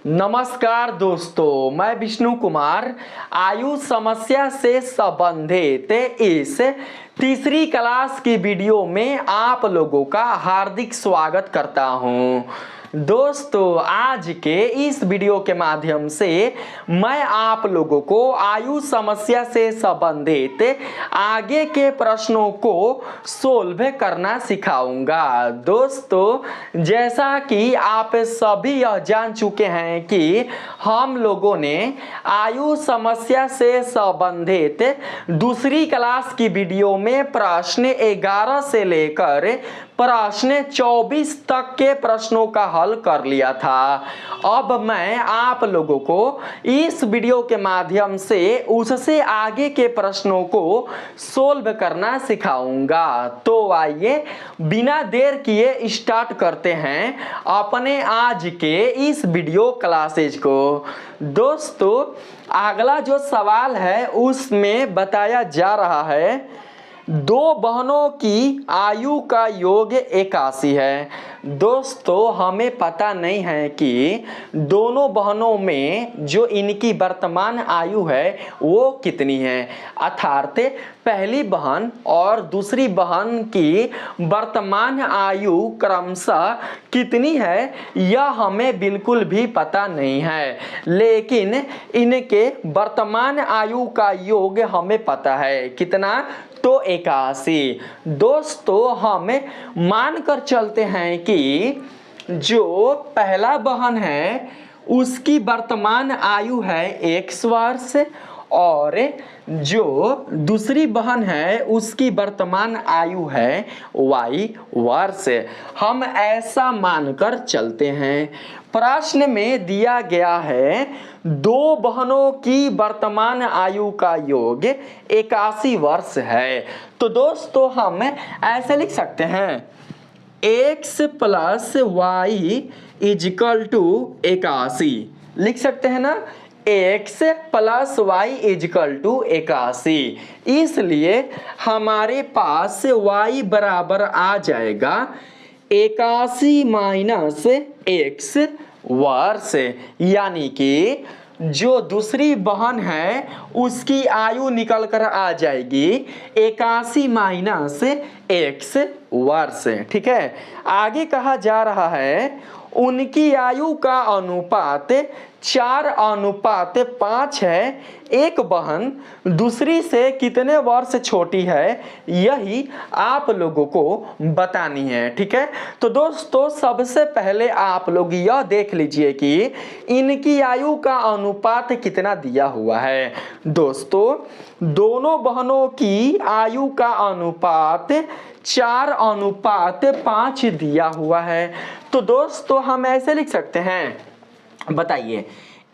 नमस्कार दोस्तों, मैं विष्णु कुमार आयु समस्या से संबंधित इस तीसरी क्लास की वीडियो में आप लोगों का हार्दिक स्वागत करता हूं। दोस्तों, आज के इस वीडियो के माध्यम से मैं आप लोगों को आयु समस्या से संबंधित आगे के प्रश्नों को सोल्व करना सिखाऊंगा। दोस्तों, जैसा कि आप सभी यह जान चुके हैं कि हम लोगों ने आयु समस्या से संबंधित दूसरी क्लास की वीडियो में प्रश्न 11 से लेकर प्रश्न 24 तक के प्रश्नों का हल कर लिया था। अब मैं आप लोगों को इस वीडियो के माध्यम से उससे आगे के प्रश्नों को सोल्व करना सिखाऊंगा। तो आइए बिना देर किए स्टार्ट करते हैं अपने आज के इस वीडियो क्लासेज को। दोस्तों, अगला जो सवाल है उसमें बताया जा रहा है दो बहनों की आयु का योग 81 है। दोस्तों, हमें पता नहीं है कि दोनों बहनों में जो इनकी वर्तमान आयु है वो कितनी है, अर्थात पहली बहन और दूसरी बहन की वर्तमान आयु क्रमशः कितनी है यह हमें बिल्कुल भी पता नहीं है, लेकिन इनके वर्तमान आयु का योग हमें पता है। कितना? तो 81। दोस्तों, हम मानकर चलते हैं कि जो पहला बहन है उसकी वर्तमान आयु है x वर्ष और जो दूसरी बहन है उसकी वर्तमान आयु है y वर्ष। हम ऐसा मानकर चलते हैं। प्रश्न में दिया गया है दो बहनों की वर्तमान आयु का योग 81 वर्ष है। तो दोस्तों, हम ऐसे लिख सकते हैं x plus y equal to 81। लिख सकते हैं ना, x plus y equal to 81। इसलिए हमारे पास y बराबर आ जाएगा 81 माइनस x वर्ष, यानी कि जो दूसरी बहन है उसकी आयु निकल कर आ जाएगी 81 माइनस x वर्ष। ठीक है, आगे कहा जा रहा है उनकी आयु का अनुपात 4:5 है। एक बहन दूसरी से कितने वर्ष छोटी है यही आप लोगों को बतानी है। ठीक है, तो दोस्तों सबसे पहले आप लोग यह देख लीजिए कि इनकी आयु का अनुपात कितना दिया हुआ है। दोस्तों, दोनों बहनों की आयु का अनुपात 4:5 दिया हुआ है। तो दोस्तों, हम ऐसे लिख सकते हैं, बताइए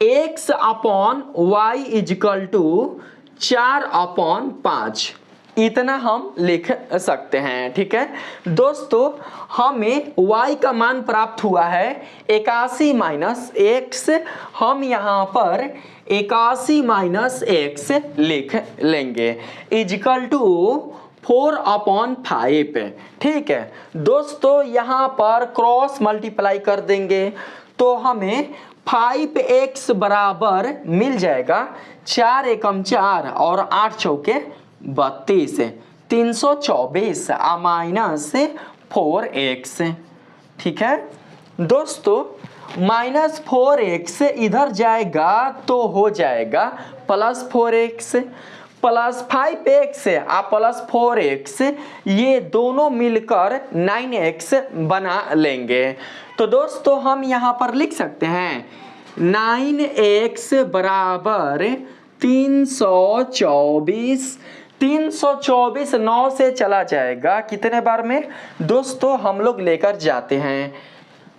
x upon y equal to 4/5, इतना हम लिख सकते हैं। ठीक है दोस्तों, हमें y का मान प्राप्त हुआ है 81 माइनस x। हम यहाँ पर 81 माइनस x लिख लेंगे इजिकल टू 4/5। ठीक है दोस्तों, यहाँ पर क्रॉस मल्टीप्लाई कर देंगे तो हमें 5x बराबर मिल जाएगा 4 एकम 4 और 8 चौके 32, 324 माइनस 4x। ठीक है दोस्तों, माइनस 4x इधर जाएगा तो हो जाएगा प्लस 4x, प्लस 5x और प्लस 4x, ये दोनों मिलकर 9x बना लेंगे। तो दोस्तों, हम यहाँ पर लिख सकते हैं 9x बराबर 324। 324 9 से चला जाएगा कितने बार में दोस्तों, हम लोग लेकर जाते हैं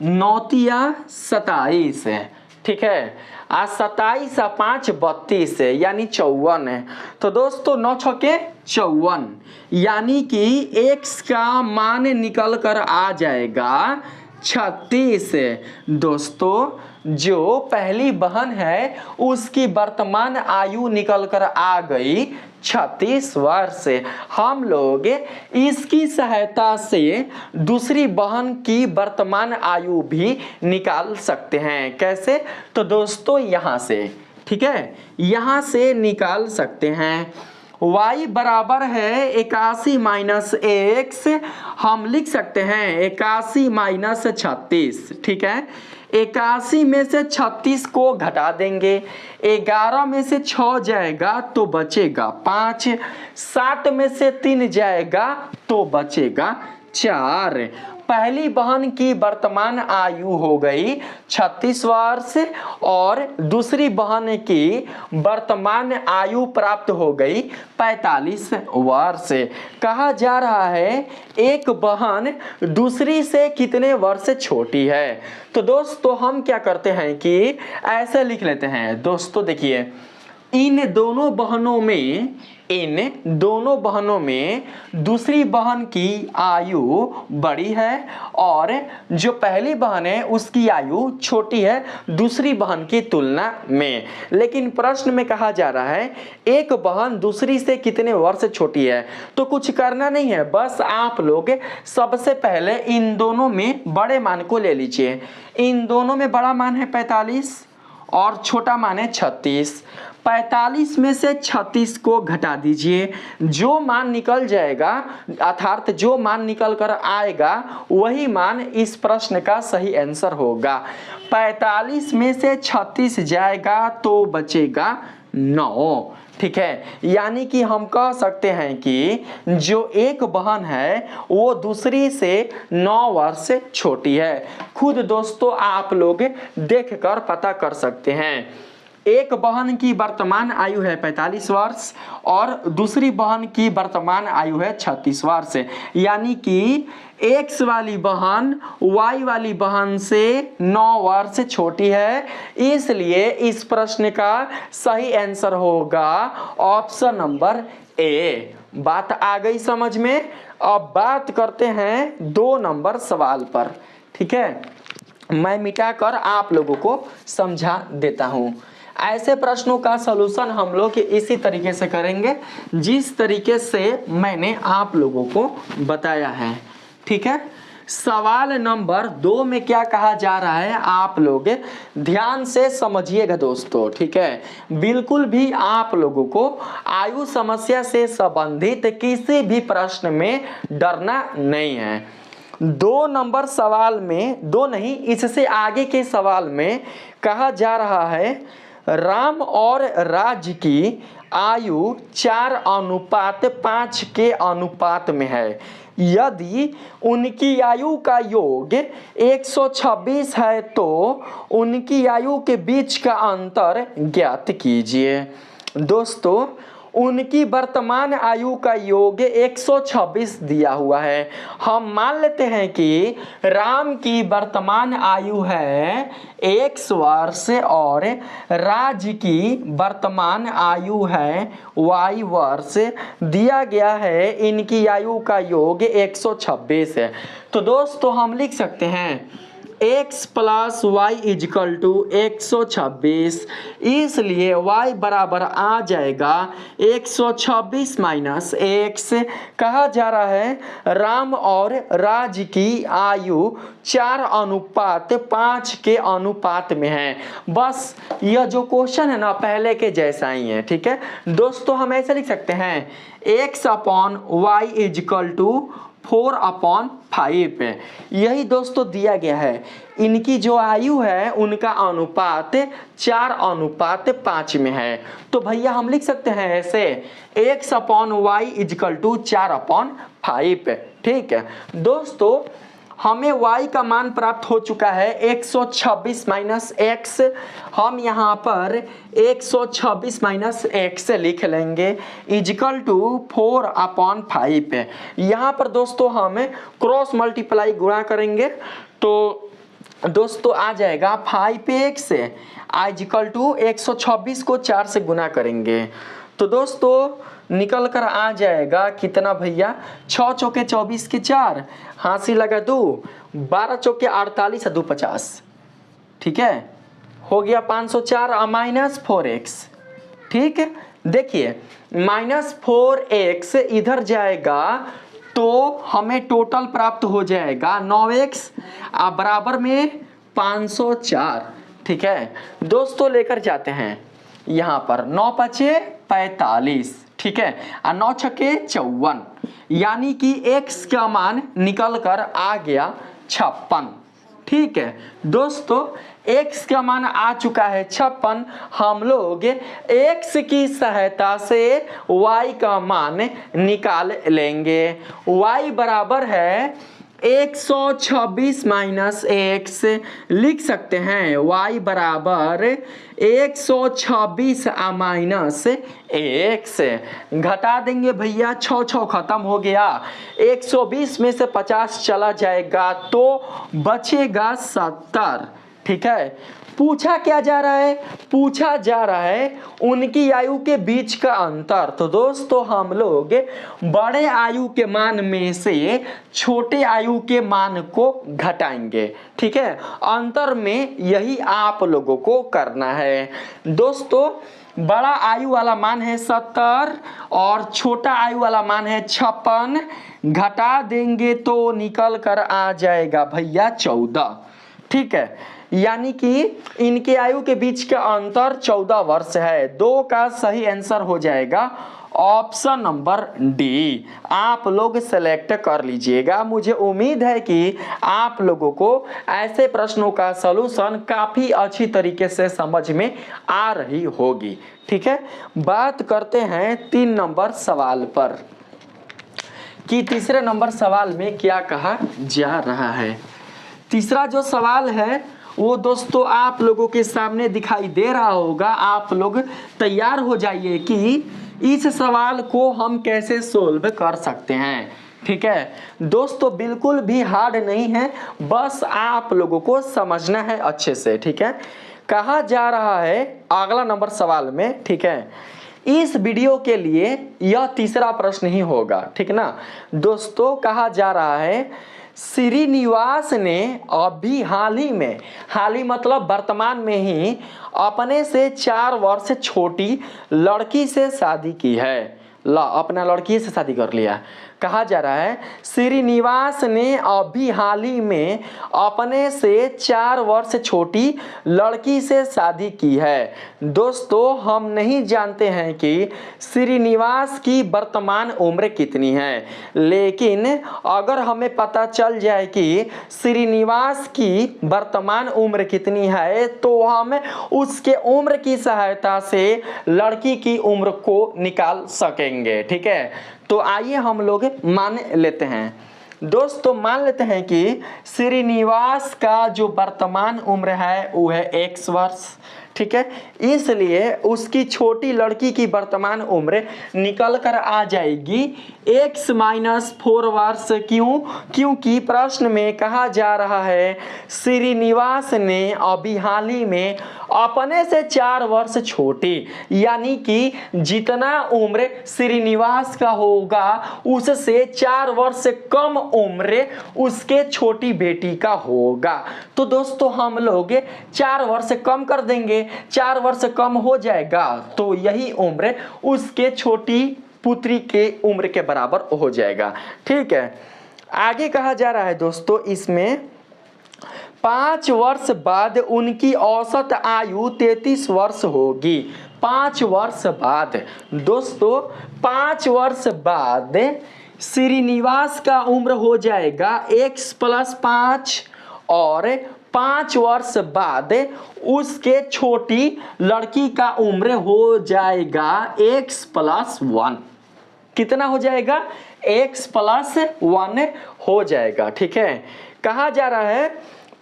9 27 है। ठीक है, आज 27 और 5 32 है, यानी 54 है। तो दोस्तों 9 छके 54, यानी कि x का मान निकल कर आ जाएगा 36। दोस्तों, जो पहली बहन है उसकी वर्तमान आयु निकल कर आ गई 36 वर्ष। हम लोग इसकी सहायता से दूसरी बहन की वर्तमान आयु भी निकाल सकते हैं। कैसे? तो दोस्तों यहाँ से, ठीक है, यहाँ से निकाल सकते हैं। y बराबर है 81 माइनस एक्स, हम लिख सकते हैं 81 माइनस 36, ठीक है। 81 में से 36 को घटा देंगे, 11 में से 6 जाएगा तो बचेगा 5, 7 में से 3 जाएगा तो बचेगा 4। पहली बहन की वर्तमान आयु हो गई 36 वर्ष और दूसरी बहन की वर्तमान आयु प्राप्त हो गई 45 वर्ष। कहा जा रहा है एक बहन दूसरी से कितने वर्ष छोटी है। तो दोस्तों हम क्या करते हैं कि ऐसे लिख लेते हैं। दोस्तों देखिए, इन दोनों बहनों में दूसरी बहन की आयु बड़ी है और जो पहली बहन है उसकी आयु छोटी है दूसरी बहन की तुलना में। लेकिन प्रश्न में कहा जा रहा है एक बहन दूसरी से कितने वर्ष छोटी है। तो कुछ करना नहीं है, बस आप लोग सबसे पहले इन दोनों में बड़े मान को ले लीजिए। इन दोनों में बड़ा मान है 45 और छोटा मान है 36। 45 में से 36 को घटा दीजिए, जो मान निकल जाएगा अर्थात जो मान निकल कर आएगा वही मान इस प्रश्न का सही आंसर होगा। 45 में से 36 जाएगा तो बचेगा 9, ठीक है। यानी कि हम कह सकते हैं कि जो एक बहन है वो दूसरी से 9 वर्ष छोटी है। खुद दोस्तों आप लोग देखकर पता कर सकते हैं। एक बहन की वर्तमान आयु है 45 वर्ष और दूसरी बहन की वर्तमान आयु है 36 वर्ष। यानी कि x वाली बहन y वाली बहन से 9 वर्ष छोटी है, इसलिए इस प्रश्न का सही आंसर होगा ऑप्शन नंबर ए। बात आ गई समझ में? अब बात करते हैं 2 नंबर सवाल पर, ठीक है। मैं मिटाकर आप लोगों को समझा देता हूं। ऐसे प्रश्नों का सलूशन हम लोग इसी तरीके से करेंगे जिस तरीके से मैंने आप लोगों को बताया है, ठीक है। सवाल नंबर 2 में क्या कहा जा रहा है आप लोग ध्यान से समझिएगा दोस्तों, ठीक है। बिल्कुल भी आप लोगों को आयु समस्या से संबंधित किसी भी प्रश्न में डरना नहीं है। 2 नंबर सवाल में, 2 नहीं इससे आगे के सवाल में कहा जा रहा है राम और राज की आयु 4:5 के अनुपात में है। यदि उनकी आयु का योग 126 है तो उनकी आयु के बीच का अंतर ज्ञात कीजिए। दोस्तों उनकी वर्तमान आयु का योग 126 दिया हुआ है। हम मान लेते हैं कि राम की वर्तमान आयु है x वर्ष और राज की वर्तमान आयु है y वर्ष। दिया गया है इनकी आयु का योग 126 है। तो दोस्तों हम लिख सकते हैं x plus y equal to 126, इसलिए y बराबर आ जाएगा 126 माइनस x। कहा जा रहा है राम और राज की आयु 4:5 के अनुपात में है। बस यह जो क्वेश्चन है ना पहले के जैसा ही है, ठीक है दोस्तों। हम ऐसे लिख सकते हैं x/y इजकल टू 4/5। यही दोस्तों दिया गया है। इनकी जो आयु है उनका अनुपात 4:5 में है। तो भैया हम लिख सकते हैं ऐसे x/y इजकल टू 4/5, ठीक है दोस्तों। हमें y का मान प्राप्त हो चुका है 126 माइनस x। हम यहाँ पर 126 माइनस x लिख लेंगे इजकल टू 4/5। यहाँ पर दोस्तों हम क्रॉस मल्टीप्लाई गुणा करेंगे तो दोस्तों आ जाएगा 5x इजकल टू 126 को 4 से गुना करेंगे तो दोस्तों निकल कर आ जाएगा कितना भैया, 6 चौके 24 के 4, हाथी लगा 2, 12 चौके 48 2 50, ठीक है हो गया 504 माइनस 4x, ठीक है। देखिए -4x इधर जाएगा तो हमें टोटल प्राप्त हो जाएगा 9x बराबर में 504। ठीक है दोस्तों, लेकर जाते हैं यहाँ पर 9 पचे 45, ठीक है, और 9 छके 54, यानी कि x का मान निकल कर आ गया 56। ठीक है दोस्तों, x का मान आ चुका है 56। हम लोग x की सहायता से y का मान निकाल लेंगे। y बराबर है 126 माइनस x, लिख सकते हैं y बराबर 126 माइनस x। घटा देंगे भैया, 6 6 खत्म हो गया, 120 में से 50 चला जाएगा तो बचेगा 70। ठीक है, पूछा क्या जा रहा है? पूछा जा रहा है उनकी आयु के बीच का अंतर। तो दोस्तों हम लोग बड़े आयु के मान में से छोटे आयु के मान को घटाएंगे। ठीक है, अंतर में यही आप लोगों को करना है। दोस्तों बड़ा आयु वाला मान है 70 और छोटा आयु वाला मान है 56, घटा देंगे तो निकल कर आ जाएगा भैया 14। ठीक है, यानी कि इनके आयु के बीच का अंतर 14 वर्ष है। 2 का सही आंसर हो जाएगा ऑप्शन नंबर डी। आप लोग सेलेक्ट कर लीजिएगा। मुझे उम्मीद है कि आप लोगों को ऐसे प्रश्नों का सलूशन काफी अच्छी तरीके से समझ में आ रही होगी। ठीक है, बात करते हैं 3 नंबर सवाल पर कि तीसरे नंबर सवाल में क्या कहा जा रहा है। तीसरा जो सवाल है वो दोस्तों आप लोगों के सामने दिखाई दे रहा होगा। आप लोग तैयार हो जाइए कि इस सवाल को हम कैसे सोल्व कर सकते हैं। ठीक है दोस्तों, बिल्कुल भी हार्ड नहीं है, बस आप लोगों को समझना है अच्छे से। ठीक है, कहा जा रहा है अगला नंबर सवाल में, ठीक है, इस वीडियो के लिए यह तीसरा प्रश्न ही होगा। ठीक ना दोस्तों, कहा जा रहा है श्रीनिवास ने अभी हाल ही मतलब वर्तमान में ही अपने से 4 वर्ष छोटी लड़की से शादी की है। अपना लड़की से शादी कर लिया। कहा जा रहा है श्रीनिवास ने अभी हाल ही में अपने से 4 वर्ष छोटी लड़की से शादी की है। दोस्तों हम नहीं जानते हैं कि श्रीनिवास की वर्तमान उम्र कितनी है, लेकिन अगर हमें पता चल जाए कि श्रीनिवास की वर्तमान उम्र कितनी है तो हम उसके उम्र की सहायता से लड़की की उम्र को निकाल सकेंगे। ठीक है, तो आइए हम लोग मान लेते हैं। दोस्तों मान लेते हैं कि श्रीनिवास का जो वर्तमान उम्र है वो है x वर्ष। ठीक है, इसलिए उसकी छोटी लड़की की वर्तमान उम्र निकल कर आ जाएगी x - 4 वर्ष। क्यों? क्योंकि प्रश्न में कहा जा रहा है श्रीनिवास ने अभी हाल ही में अपने से 4 वर्ष छोटी, यानी कि जितना उम्र श्रीनिवास का होगा उससे 4 वर्ष कम उम्र उसके छोटी बेटी का होगा। तो दोस्तों हम लोग 4 वर्ष कम कर देंगे, 4 वर्ष कम हो जाएगा तो यही उम्र उसके छोटी पुत्री के उम्र के बराबर हो जाएगा। ठीक है, आगे कहा जा रहा है दोस्तों इसमें 5 वर्ष बाद उनकी औसत आयु 33 वर्ष होगी। 5 वर्ष बाद दोस्तों, 5 वर्ष बाद श्रीनिवास का उम्र हो जाएगा x + 5 और 5 वर्ष बाद उसके छोटी लड़की का उम्र हो जाएगा x + 1। कितना हो जाएगा? x + 1 हो जाएगा। ठीक है, कहा जा रहा है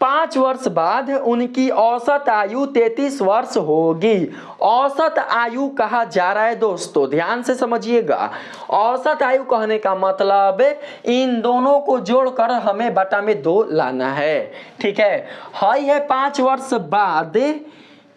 5 वर्ष बाद उनकी औसत आयु 33 वर्ष होगी। औसत आयु कहा जा रहा है दोस्तों, ध्यान से समझिएगा। औसत आयु कहने का मतलब इन दोनों को जोड़कर हमें बटा में 2 लाना है। ठीक है, हाई है 5 वर्ष बाद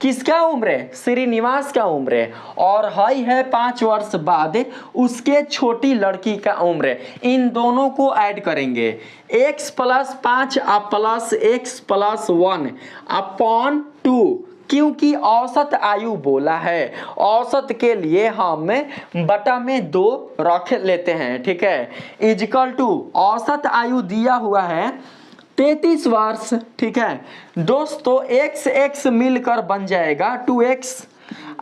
किसका उम्र है? श्रीनिवास का उम्र है, और हाई है 5 वर्ष बाद उसके छोटी लड़की का उम्र है। इन दोनों को ऐड करेंगे x + 5 + x + 1 अपॉन 2 क्योंकि औसत आयु बोला है, औसत के लिए हम बटा में 2 रख लेते हैं, ठीक है। इक्वल टू औसत आयु दिया हुआ है 33 वर्ष, ठीक है दोस्तों। x x मिलकर बन जाएगा 2x,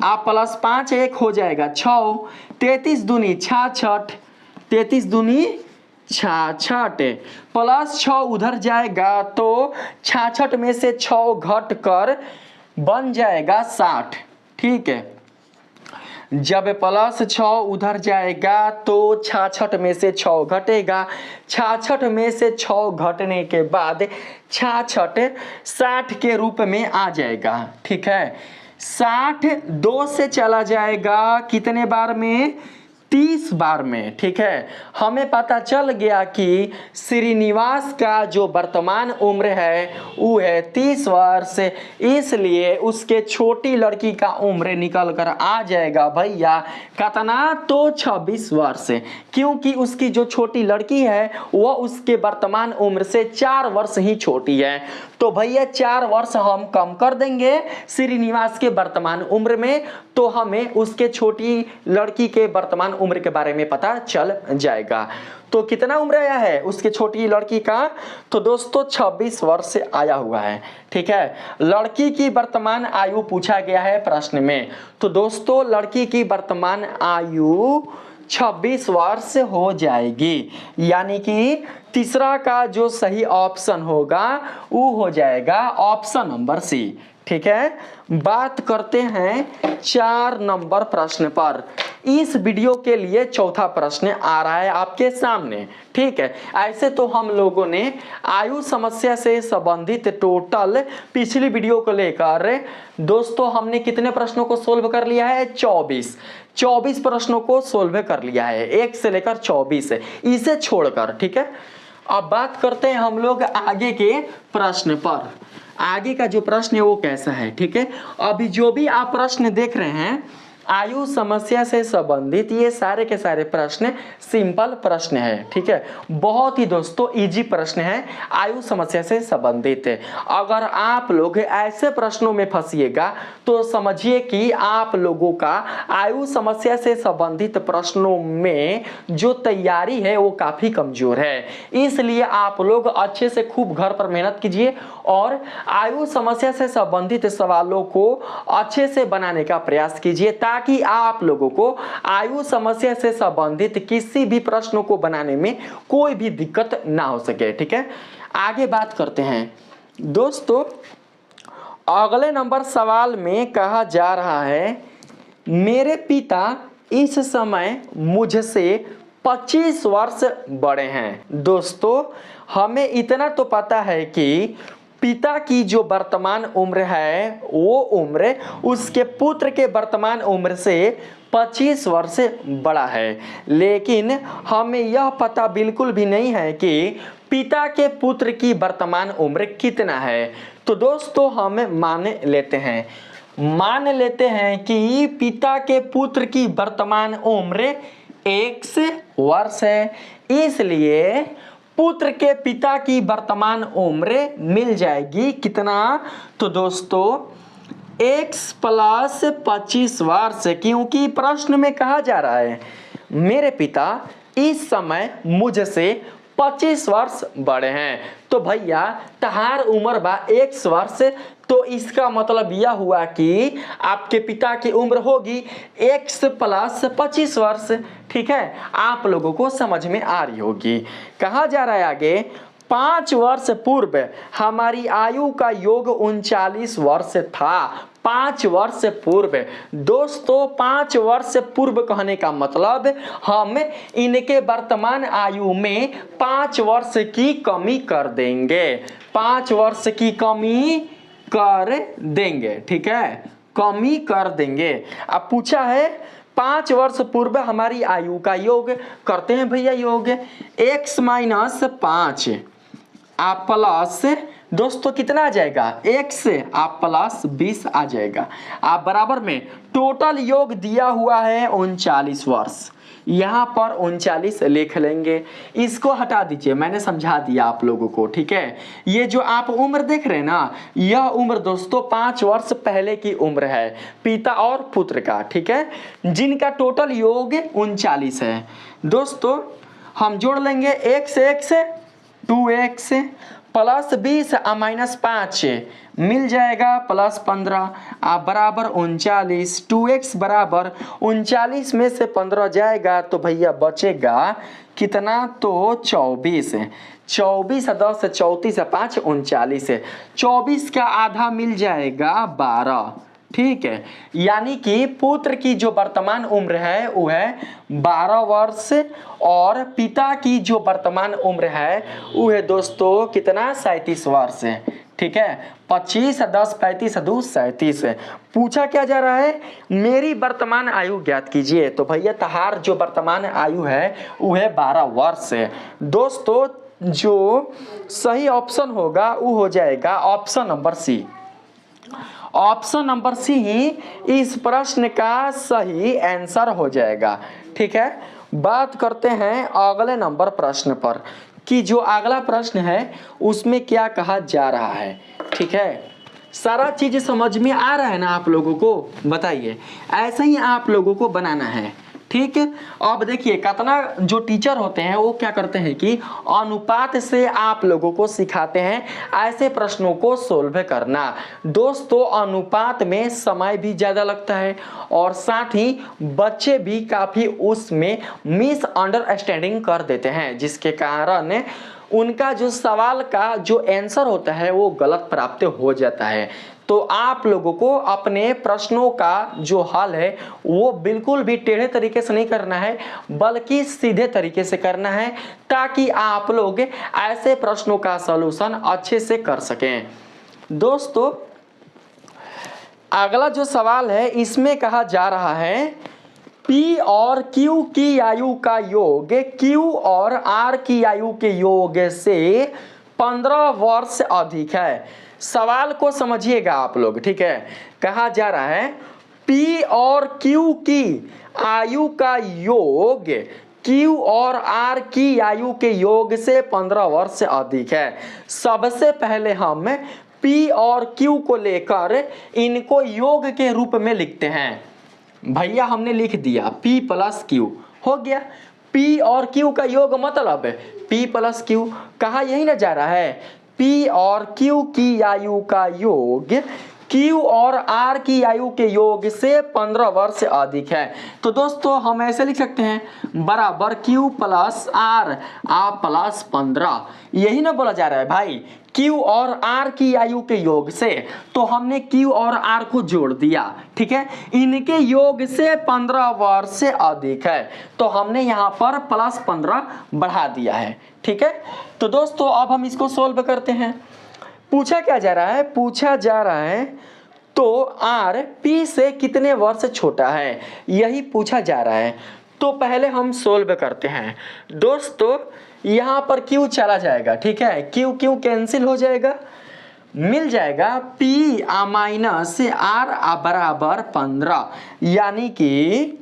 आप प्लस 5 1 हो जाएगा 6, 33 दूनी 66, 33 दूनी 66 प्लस 6 उधर जाएगा तो 66 में से 6 घट कर बन जाएगा 60, ठीक है। जब प्लस 6 उधर जाएगा तो 66 में से 6 घटेगा, 66 में से 6 घटने के बाद 66 60 के रूप में आ जाएगा, ठीक है। 60 2 से चला जाएगा कितने बार में, 30 बार में, ठीक है। हमें पता चल गया कि श्रीनिवास का जो वर्तमान उम्र है वो है 30 वर्ष, इसलिए उसके छोटी लड़की का उम्र निकल कर आ जाएगा भैया कितना, तो 26 वर्ष, क्योंकि उसकी जो छोटी लड़की है वह उसके वर्तमान उम्र से 4 वर्ष ही छोटी है। तो भैया 4 वर्ष हम कम कर देंगे श्रीनिवास के वर्तमान उम्र में, तो हमें उसके छोटी लड़की के वर्तमान उम्र के बारे में पता चल जाएगा। तो कितना उम्र आया है उसके छोटी लड़की का, तो दोस्तों 26 वर्ष से आया हुआ है, ठीक है। लड़की की वर्तमान आयु पूछा गया है प्रश्न में, तो दोस्तों लड़की की वर्तमान आयु 26 वर्ष हो जाएगी, यानी कि तीसरा का जो सही ऑप्शन होगा वो हो जाएगा ऑप्शन नंबर सी, ठीक है। बात करते हैं 4 नंबर प्रश्न पर। इस वीडियो के लिए चौथा प्रश्न आ रहा है आपके सामने, ठीक है। ऐसे तो हम लोगों ने आयु समस्या से संबंधित टोटल पिछली वीडियो को लेकर दोस्तों हमने कितने प्रश्नों को सोल्व कर लिया है, 24 प्रश्नों को सोल्व कर लिया है, 1 से लेकर 24 इसे छोड़कर, ठीक है। अब बात करते हैं हम लोग आगे के प्रश्न पर। आगे का जो प्रश्न है वो कैसा है, ठीक है। अभी जो भी आप प्रश्न देख रहे हैं आयु समस्या से संबंधित, ये सारे के सारे प्रश्न सिंपल प्रश्न है, ठीक है। बहुत ही दोस्तों इजी प्रश्न है आयु समस्या से संबंधित। अगर आप लोग ऐसे प्रश्नों में फंसिएगा तो समझिए कि आप लोगों का आयु समस्या से संबंधित प्रश्नों में जो तैयारी है वो काफी कमजोर है। इसलिए आप लोग अच्छे से खूब घर पर मेहनत कीजिए और आयु समस्या से संबंधित सवालों को अच्छे से बनाने का प्रयास कीजिए, ताकि आप लोगों को आयु समस्या से संबंधित किसी भी प्रश्नों को बनाने में कोई भी दिक्कत ना हो सके, ठीक है। आगे बात करते हैं दोस्तों। अगले नंबर सवाल में कहा जा रहा है, मेरे पिता इस समय मुझसे 25 वर्ष बड़े हैं। दोस्तों हमें इतना तो पता है कि पिता की जो वर्तमान उम्र है वो उम्र उसके पुत्र के वर्तमान उम्र से 25 वर्ष बड़ा है, लेकिन हमें यह पता बिल्कुल भी नहीं है कि पिता के पुत्र की वर्तमान उम्र कितना है। तो दोस्तों हम मान लेते हैं कि पिता के पुत्र की वर्तमान उम्र 1 वर्ष है, इसलिए पुत्र के पिता की वर्तमान उम्र मिल जाएगी कितना, तो दोस्तों x प्लस 25 वर्ष, क्योंकि प्रश्न में कहा जा रहा है मेरे पिता इस समय मुझसे 25 वर्ष बड़े हैं। तो भैया तहार उम्र बा 1 वर्ष, तो इसका मतलब यह हुआ कि आपके पिता की उम्र होगी x प्लस 25 वर्ष, ठीक है। आप लोगों को समझ में आ रही होगी। कहा जा रहा है आगे, 5 वर्ष पूर्व हमारी आयु का योग 39 वर्ष था। 5 वर्ष पूर्व दोस्तों, 5 वर्ष पूर्व कहने का मतलब हम इनके वर्तमान आयु में 5 वर्ष की कमी कर देंगे, 5 वर्ष की कमी कर देंगे, ठीक है, कमी कर देंगे। अब पूछा है 5 वर्ष पूर्व हमारी आयु का योग, करते हैं भैया योग, x - 5 आप प्लस दोस्तों कितना आ जाएगा, 1 से आप प्लस 20 आ जाएगा। आप बराबर में टोटल योग दिया हुआ है 39 वर्ष, यहाँ पर 39 लिख लेंगे। इसको हटा दीजिए, मैंने समझा दिया आप लोगों को, ठीक है। ये जो आप उम्र देख रहे हैं ना, यह उम्र दोस्तों 5 वर्ष पहले की उम्र है पिता और पुत्र का, ठीक है, जिनका टोटल योग 39 है। दोस्तों हम जोड़ लेंगे 1 से 2x प्लस 20 माइनस 5 मिल जाएगा प्लस 15 बराबर 39। 2x बराबर 39 में से 15 जाएगा तो भैया बचेगा कितना, तो 24। 24 10 34 5 39 24 का आधा मिल जाएगा 12, ठीक है। यानी कि पुत्र की जो वर्तमान उम्र है वो है 12 वर्ष और पिता की जो वर्तमान उम्र है वो है दोस्तों कितना, 37 वर्ष है, ठीक है। 25 10 35 2 37 पूछा क्या जा रहा है, मेरी वर्तमान आयु ज्ञात कीजिए। तो भैया तहार जो वर्तमान आयु है वो है 12 वर्ष है। दोस्तों जो सही ऑप्शन होगा वो हो जाएगा option number C. Option number C ही इस प्रश्न का सही आंसर हो जाएगा, ठीक है। बात करते हैं अगले नंबर प्रश्न पर कि जो अगला प्रश्न है उसमें क्या कहा जा रहा है, ठीक है। सारा चीज समझ में आ रहा है ना आप लोगों को, बताइए। ऐसा ही आप लोगों को बनाना है, ठीक है। अब देखिए कितना जो टीचर होते हैं वो क्या करते हैं कि अनुपात से आप लोगों को सिखाते हैं ऐसे प्रश्नों को सोल्व करना। दोस्तों अनुपात में समय भी ज़्यादा लगता है और साथ ही बच्चे भी काफ़ी उसमें मिसअंडरस्टैंडिंग कर देते हैं, जिसके कारण उनका जो सवाल का जो आंसर होता है वो गलत प्राप्त हो जाता है। तो आप लोगों को अपने प्रश्नों का जो हल है वो बिल्कुल भी टेढ़े तरीके से नहीं करना है बल्कि सीधे तरीके से करना है, ताकि आप लोग ऐसे प्रश्नों का सलूशन अच्छे से कर सकें। दोस्तों अगला जो सवाल है इसमें कहा जा रहा है P और Q की आयु का योग Q और R की आयु के योग से 15 वर्ष अधिक है। सवाल को समझिएगा आप लोग, ठीक है। कहा जा रहा है P और Q की आयु का योग Q और R की आयु के योग से 15 वर्ष से अधिक है। सबसे पहले हम P और Q को लेकर इनको योग के रूप में लिखते हैं। भैया हमने लिख दिया P प्लस Q, हो गया। P और Q का योग मतलब P प्लस Q, कहा यही ना जा रहा है P और Q की आयु का योग Q और R की आयु के योग से 15 वर्ष से अधिक है। तो दोस्तों हम ऐसे लिख सकते हैं बराबर Q प्लस R प्लस 15, यही ना बोला जा रहा है भाई Q और R की आयु के योग से। तो हमने Q और R को जोड़ दिया, ठीक है। इनके योग से 15 वर्ष से अधिक है तो हमने यहाँ पर प्लस 15 बढ़ा दिया है, ठीक है। तो दोस्तों अब हम इसको सोल्व करते हैं। पूछा क्या जा रहा है, पूछा जा रहा है तो R P से कितने वर्ष छोटा है, यही पूछा जा रहा है। तो पहले हम सोल्व करते हैं। दोस्तों यहाँ पर Q चला जाएगा, ठीक है, Q कैंसिल हो जाएगा, मिल जाएगा P माइनस R बराबर 15, यानी कि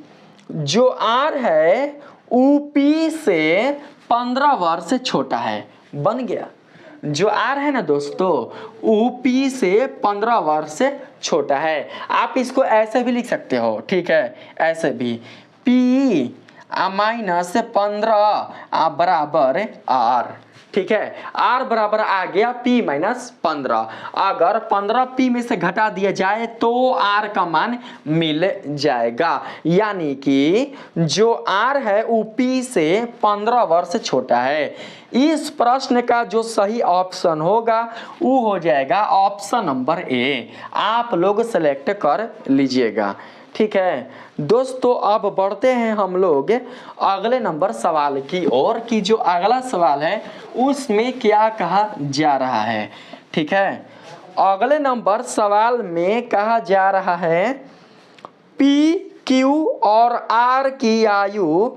जो R है वो P से 15 वर्ष छोटा है, बन गया। जो R है ना दोस्तों वो P से 15 वर्ष से छोटा है। आप इसको ऐसे भी लिख सकते हो, ठीक है, ऐसे भी P माइनस 15 बराबर R, ठीक है। R बराबर आ गया P माइनस 15। अगर 15 P में से घटा दिया जाए तो R का मान मिल जाएगा, यानी कि जो R है वो P से 15 वर्ष छोटा है। इस प्रश्न का जो सही ऑप्शन होगा वो हो जाएगा ऑप्शन नंबर ए। आप लोग सेलेक्ट कर लीजिएगा, ठीक है। दोस्तों अब बढ़ते हैं हम लोग अगले नंबर सवाल की ओर कि जो अगला सवाल है उसमें क्या कहा जा रहा है, ठीक है। अगले नंबर सवाल में कहा जा रहा है P, Q और R की आयु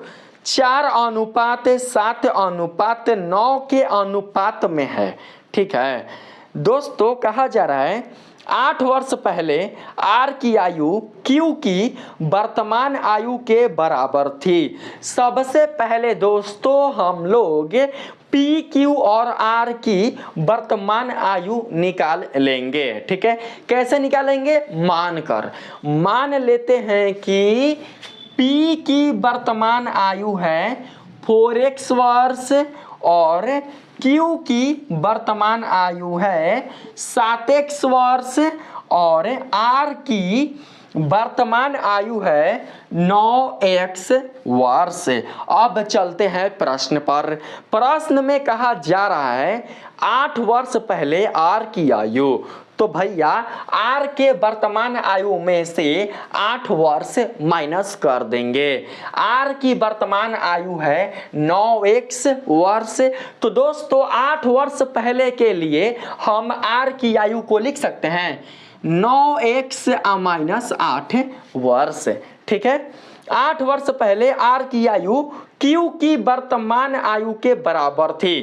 4:7:9 के अनुपात में है, ठीक है। दोस्तों कहा जा रहा है 8 वर्ष पहले आर की आयु क्यू की वर्तमान आयु के बराबर थी। सबसे पहले दोस्तों हम लोग पी क्यू और आर की वर्तमान आयु निकाल लेंगे। ठीक है, कैसे निकालेंगे? मान लेते हैं कि पी की वर्तमान आयु है 4x वर्ष और Q की वर्तमान आयु है 7x वर्ष और R की वर्तमान आयु है 9x वर्ष। अब चलते हैं प्रश्न पर। प्रश्न में कहा जा रहा है 8 वर्ष पहले R की आयु, तो भैया R के वर्तमान आयु में से 8 वर्ष माइनस कर देंगे। R की वर्तमान आयु है 9x वर्ष। तो दोस्तों 8 वर्ष पहले के लिए हम R की आयु को लिख सकते हैं 9x माइनस 8 वर्ष। ठीक है, 8 वर्ष पहले R की आयु Q की वर्तमान आयु के बराबर थी।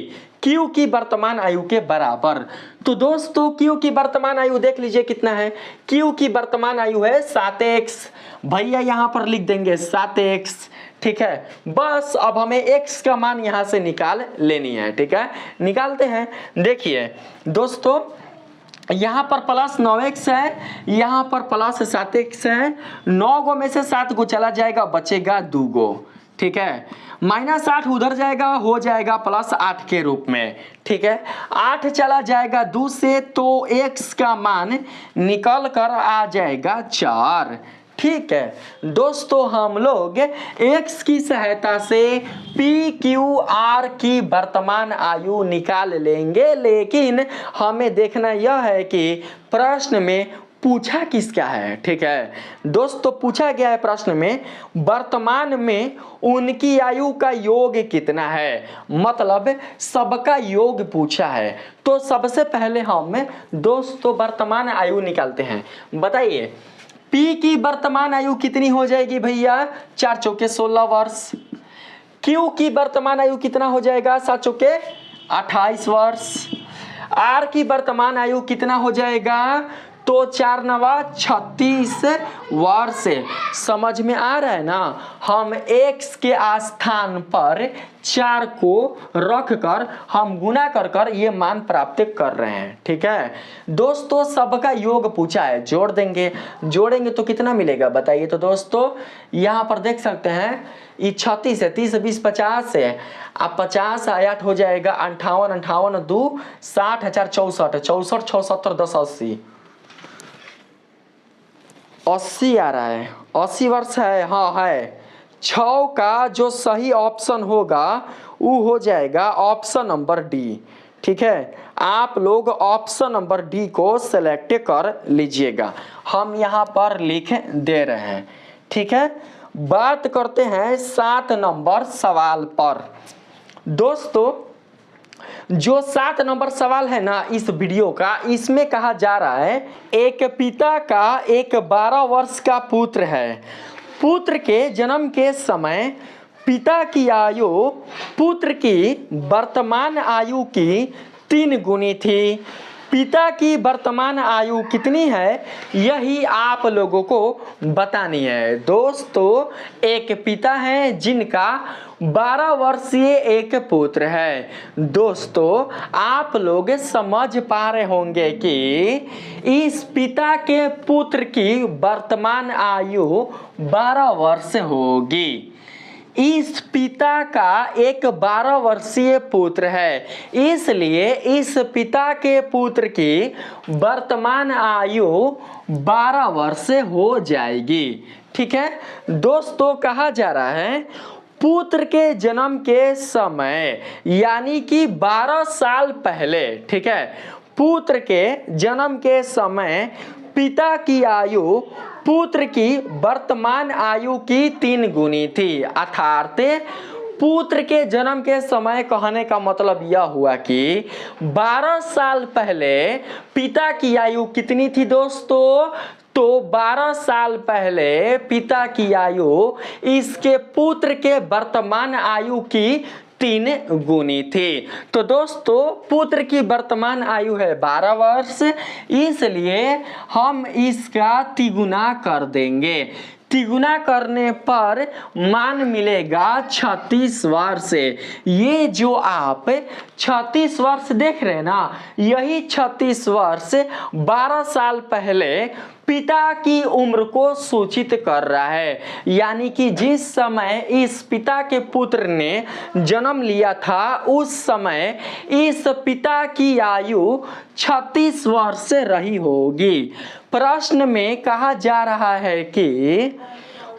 Q की वर्तमान आयु के बराबर, तो दोस्तों Q की वर्तमान आयु देख लीजिए कितना है। Q की वर्तमान आयु है 7x, भैया यहाँ पर लिख देंगे 7x। ठीक है, बस अब हमें x का मान यहाँ से निकाल लेनी है। ठीक है, निकालते हैं। देखिए दोस्तों यहाँ पर प्लस 9x है, यहाँ पर प्लस 7x है। 9 गो में से 7 गो चला जाएगा, बचेगा 2 गो। ठीक है, माइनस 8 उधर जाएगा, हो जाएगा प्लस 8 के रूप में। ठीक है, 8 चला जाएगा 2 से, तो x का मान निकल कर आ जाएगा 4। ठीक है दोस्तों, हम लोग x की सहायता से पी क्यू आर की वर्तमान आयु निकाल लेंगे, लेकिन हमें देखना यह है कि प्रश्न में पूछा किसका है। ठीक है दोस्तों, पूछा गया है प्रश्न में वर्तमान में उनकी आयु का योग कितना है, मतलब सबका योग पूछा है। तो सबसे पहले हम दोस्तों वर्तमान आयु निकालते हैं। बताइए P की वर्तमान आयु कितनी हो जाएगी भैया? 4 चौके 16 वर्ष। Q की वर्तमान आयु कितना हो जाएगा? 7 चौके 28 वर्ष। R की वर्तमान आयु कितना हो जाएगा? तो 4 नवा 36 वर्ष। समझ में आ रहा है ना? हम x के स्थान पर 4 को रख कर हम गुना कर ये मान प्राप्त कर रहे हैं। ठीक है दोस्तों, सबका योग पूछा है, जोड़ देंगे। जोड़ेंगे तो कितना मिलेगा बताइए? तो दोस्तों यहाँ पर देख सकते हैं ये 36 है, 30 20 50 है। अब 50 8 हो जाएगा 58, 58 2 60 4 64, 64 6 70 10 80, 80 आ रहा है। 80 वर्ष है, हाँ है। 6 का जो सही ऑप्शन होगा वो हो जाएगा ऑप्शन नंबर डी। ठीक है, आप लोग ऑप्शन नंबर डी को सेलेक्ट कर लीजिएगा, हम यहाँ पर लिख दे रहे हैं। ठीक है, बात करते हैं 7 नंबर सवाल पर। दोस्तों जो 7 नंबर सवाल है ना इस वीडियो का, इसमें कहा जा रहा है एक पिता का एक 12 वर्ष का पुत्र है। पुत्र के जन्म के समय पिता की आयु पुत्र की वर्तमान आयु की 3 गुनी थी। पिता की वर्तमान आयु कितनी है यही आप लोगों को बतानी है। दोस्तों एक पिता है जिनका 12 वर्षीय एक पुत्र है। दोस्तों आप लोग समझ पा रहे होंगे कि इस पिता के पुत्र की वर्तमान आयु 12 वर्ष होगी। इस पिता का एक 12 वर्षीय पुत्र है, इसलिए इस पिता के पुत्र की वर्तमान आयु 12 वर्ष हो जाएगी। ठीक है दोस्तों, कहा जा रहा है पुत्र के जन्म के समय यानी कि 12 साल पहले, ठीक है, पुत्र के जन्म के समय पिता की आयु पुत्र की वर्तमान आयु की 3 गुनी थी। अर्थात पुत्र के जन्म के समय कहने का मतलब यह हुआ कि 12 साल पहले पिता की आयु कितनी थी दोस्तों? तो 12 साल पहले पिता की आयु इसके पुत्र के वर्तमान आयु की 3 गुनी थी। तो दोस्तों पुत्र की वर्तमान आयु है 12 वर्ष, इसलिए हम इसका तिगुना कर देंगे। तिगुना करने पर मान मिलेगा 36 वर्ष। ये जो आप 36 वर्ष देख रहे हैं ना, यही 36 वर्ष 12 साल पहले पिता की उम्र को सूचित कर रहा है। यानी कि जिस समय इस पिता के पुत्र ने जन्म लिया था उस समय इस पिता की आयु 36 वर्ष रही होगी। प्रश्न में कहा जा रहा है कि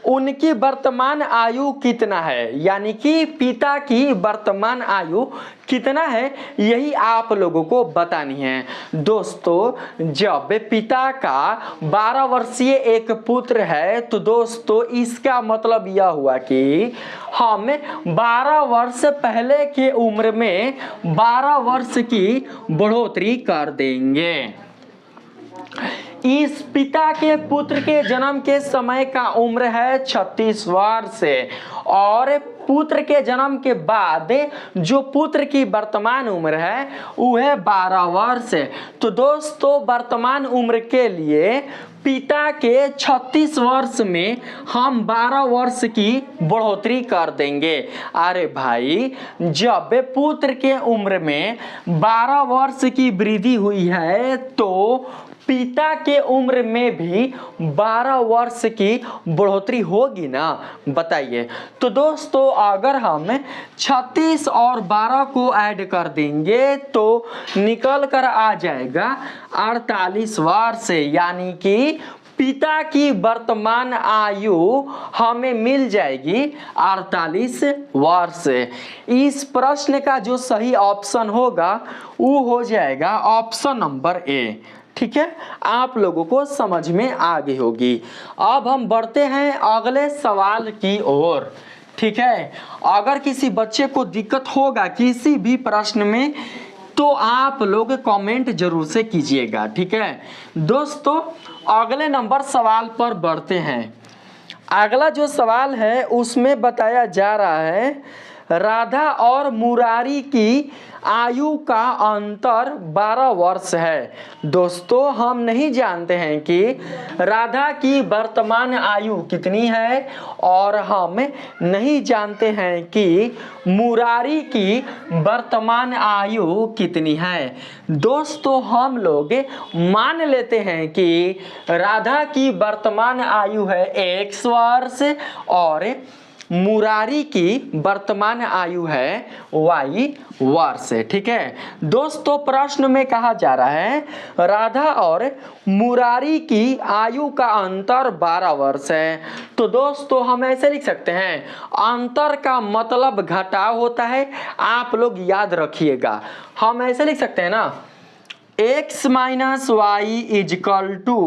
उनकी वर्तमान आयु कितना है, यानी कि पिता की वर्तमान आयु कितना है, यही आप लोगों को बतानी है। दोस्तों जब पिता का 12 वर्षीय एक पुत्र है तो दोस्तों इसका मतलब यह हुआ कि हम 12 वर्ष पहले के उम्र में 12 वर्ष की बढ़ोतरी कर देंगे। इस पिता के पुत्र के जन्म के समय का उम्र है 36 वर्ष और पुत्र के जन्म के बाद जो पुत्र की वर्तमान उम्र है वह 12 वर्ष है। तो दोस्तों वर्तमान उम्र के लिए पिता के 36 वर्ष में हम 12 वर्ष की बढ़ोतरी कर देंगे। अरे भाई जब पुत्र के उम्र में 12 वर्ष की वृद्धि हुई है तो पिता के उम्र में भी 12 वर्ष की बढ़ोतरी होगी ना, बताइए। तो दोस्तों अगर हम 36 और 12 को ऐड कर देंगे तो निकल कर आ जाएगा 48 वर्ष। यानी कि पिता की वर्तमान आयु हमें मिल जाएगी 48 वर्ष। इस प्रश्न का जो सही ऑप्शन होगा वो हो जाएगा ऑप्शन नंबर ए। ठीक है, आप लोगों को समझ में आ गई होगी। अब हम बढ़ते हैं अगले सवाल की ओर। ठीक है, अगर किसी बच्चे को दिक्कत होगा किसी भी प्रश्न में तो आप लोग कमेंट जरूर से कीजिएगा। ठीक है दोस्तों, अगले नंबर सवाल पर बढ़ते हैं। अगला जो सवाल है उसमें बताया जा रहा है राधा और मुरारी की आयु का अंतर 12 वर्ष है। दोस्तों हम नहीं जानते हैं कि राधा की वर्तमान आयु कितनी है और हम नहीं जानते हैं कि मुरारी की वर्तमान आयु कितनी है। दोस्तों हम लोग मान लेते हैं कि राधा की वर्तमान आयु है X वर्ष और मुरारी की वर्तमान आयु है Y वर्ष। ठीक है दोस्तों, प्रश्न में कहा जा रहा है राधा और मुरारी की आयु का अंतर 12 वर्ष है। तो दोस्तों हम ऐसे लिख सकते हैं, अंतर का मतलब घटाव होता है, आप लोग याद रखिएगा। हम ऐसे लिख सकते हैं ना, x minus y equal to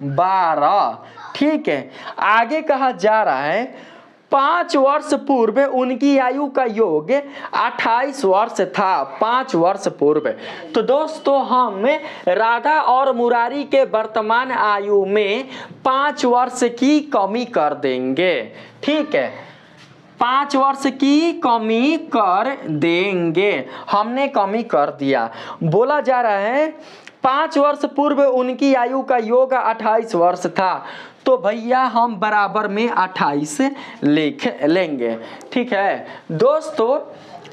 12। ठीक है, आगे कहा जा रहा है 5 वर्ष पूर्व उनकी आयु का योग 28 वर्ष था, 5 वर्ष पूर्व। तो दोस्तों हम राधा और मुरारी के वर्तमान आयु में 5 वर्ष की कमी कर देंगे। ठीक है, 5 वर्ष की कमी कर देंगे। हमने कमी कर दिया। बोला जा रहा है 5 वर्ष पूर्व उनकी आयु का योग 28 वर्ष था, तो भैया हम बराबर में 28 लिख लेंगे। ठीक है दोस्तों,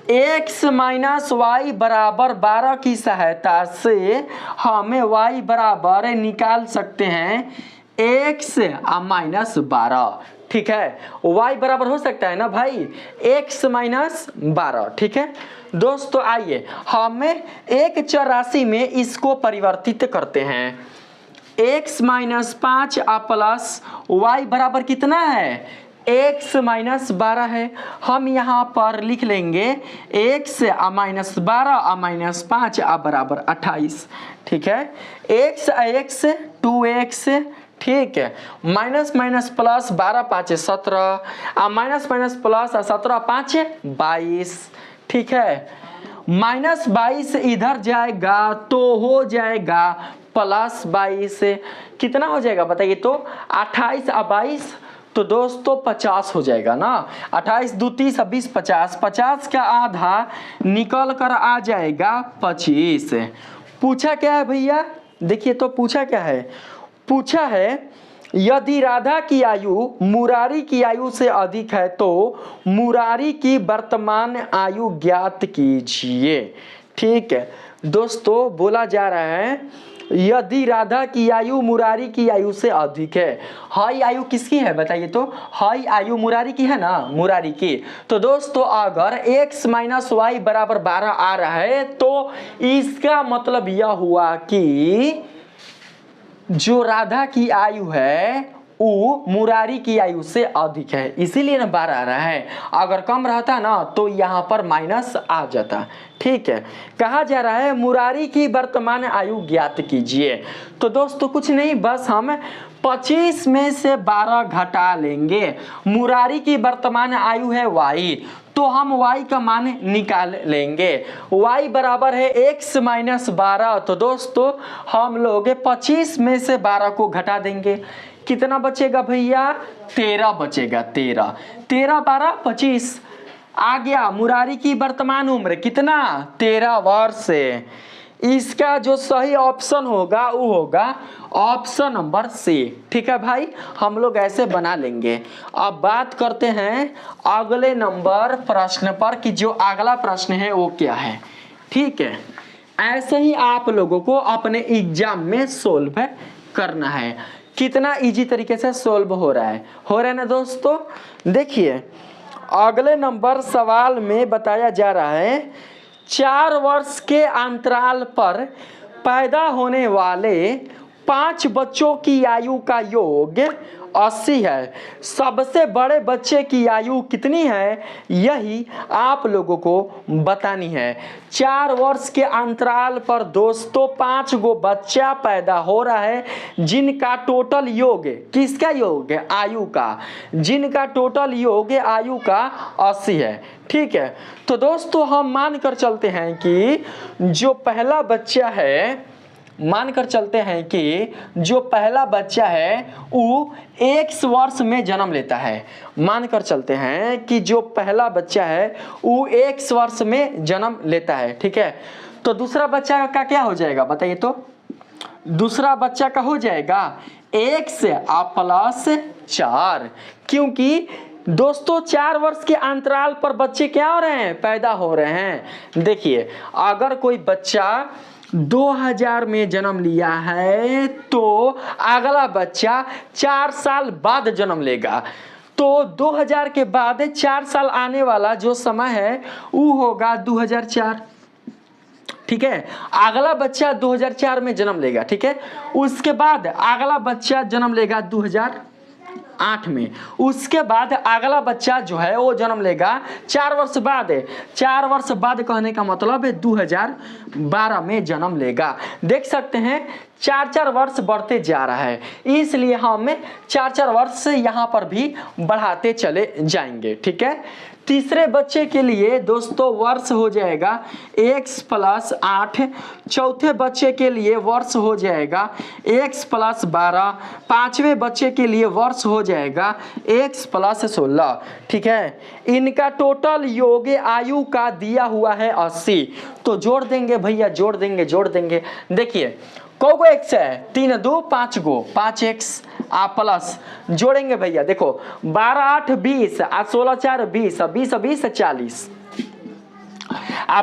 x माइनस वाई बराबर 12 की सहायता से हमें y बराबर निकाल सकते हैं x माइनस 12। ठीक है, y बराबर हो सकता है ना भाई x माइनस 12। ठीक है दोस्तों, आइए हम एक चर राशि में इसको परिवर्तित करते हैं। x माइनस 5 प्लस y बराबर कितना है, x माइनस 12 है। हम यहाँ पर लिख लेंगे x माइनस 12 माइनस 5 बराबर 28। ठीक है, x 2x। ठीक है, minus minus plus 12 5 17 minus minus plus 17 5 22। ठीक है, माइनस 22 इधर जाएगा तो हो जाएगा प्लस 22। कितना हो जाएगा बताइए तो 28 22 तो दोस्तों 50 हो जाएगा ना। 28 2 30 20 50, 50 का आधा निकल कर आ जाएगा 25। पूछा क्या है भैया, देखिए तो पूछा क्या है, पूछा है यदि राधा की आयु मुरारी की आयु से अधिक है तो मुरारी की वर्तमान आयु ज्ञात कीजिए। ठीक है दोस्तों, बोला जा रहा है यदि राधा की आयु मुरारी की आयु से अधिक है। हाई आयु किसकी है बताइए तो, हाई आयु मुरारी की है ना, मुरारी की। तो दोस्तों अगर x माइनस वाई बराबर 12 आ रहा है तो इसका मतलब यह हुआ कि जो राधा की आयु है वो मुरारी की आयु से अधिक है, इसीलिए ना 12 आ रहा है। अगर कम रहता ना तो यहाँ पर माइनस आ जाता। ठीक है, कहा जा रहा है मुरारी की वर्तमान आयु ज्ञात कीजिए। तो दोस्तों कुछ नहीं, बस हम 25 में से 12 घटा लेंगे। मुरारी की वर्तमान आयु है y, तो हम y का मान निकाल लेंगे। y बराबर है x माइनस 12। तो दोस्तों हम लोग 25 में से 12 को घटा देंगे, कितना बचेगा भैया, 13 बचेगा। 13 12 25 आ गया। मुरारी की वर्तमान उम्र कितना, 13 वर्ष। इसका जो सही ऑप्शन होगा वो होगा ऑप्शन नंबर सी। ठीक है भाई, हम लोग ऐसे बना लेंगे। अब बात करते हैं अगले नंबर प्रश्न पर कि जो अगला प्रश्न है वो क्या है। ठीक है, ऐसे ही आप लोगों को अपने एग्जाम में सोल्व करना है। कितना इजी तरीके से सोल्व हो रहा है ना दोस्तों। देखिए अगले नंबर सवाल में बताया जा रहा है 4 वर्ष के अंतराल पर पैदा होने वाले 5 बच्चों की आयु का योग 80 है। सबसे बड़े बच्चे की आयु कितनी है, यही आप लोगों को बतानी है। 4 वर्ष के अंतराल पर दोस्तों 5 गो बच्चा पैदा हो रहा है जिनका टोटल योग, किसका योग, आयु का, जिनका टोटल योग आयु का 80 है। ठीक है, तो दोस्तों हम मान कर चलते हैं कि जो पहला बच्चा है, मानकर चलते हैं कि जो पहला बच्चा है वो x वर्ष में जन्म लेता है। मानकर चलते हैं कि जो पहला बच्चा है वो x वर्ष में जन्म लेता है। ठीक है, तो दूसरा बच्चा का क्या हो जाएगा बताइए तो, दूसरा बच्चा का हो जाएगा x प्लस 4, क्योंकि दोस्तों 4 वर्ष के अंतराल पर बच्चे क्या हो रहे हैं, पैदा हो रहे हैं। देखिए अगर कोई बच्चा 2000 में जन्म लिया है तो अगला बच्चा 4 साल बाद जन्म लेगा। तो 2000 के बाद 4 साल आने वाला जो समय है वो होगा 2004। ठीक है, अगला बच्चा 2004 में जन्म लेगा। ठीक है, उसके बाद अगला बच्चा जन्म लेगा 2008 में, उसके बाद अगला बच्चा जो है वो जन्म लेगा 4 वर्ष बाद। 4 वर्ष बाद कहने का मतलब है 2012 में जन्म लेगा। देख सकते हैं 4-4 वर्ष बढ़ते जा रहा है, इसलिए हम 4-4 वर्ष यहाँ पर भी बढ़ाते चले जाएंगे। ठीक है, तीसरे बच्चे के लिए दोस्तों वर्ष हो जाएगा x प्लस 8, चौथे बच्चे के लिए वर्ष हो जाएगा x प्लस 12, पांचवें बच्चे के लिए वर्ष हो जाएगा x प्लस 16। ठीक है, इनका टोटल योग आयु का दिया हुआ है 80। तो जोड़ देंगे भैया, जोड़ देंगे। देखिए को एक्स है, 3 2 5 गो, 5x प्लस जोड़ेंगे भैया। देखो 12 8 20 16 4 20 20 20 40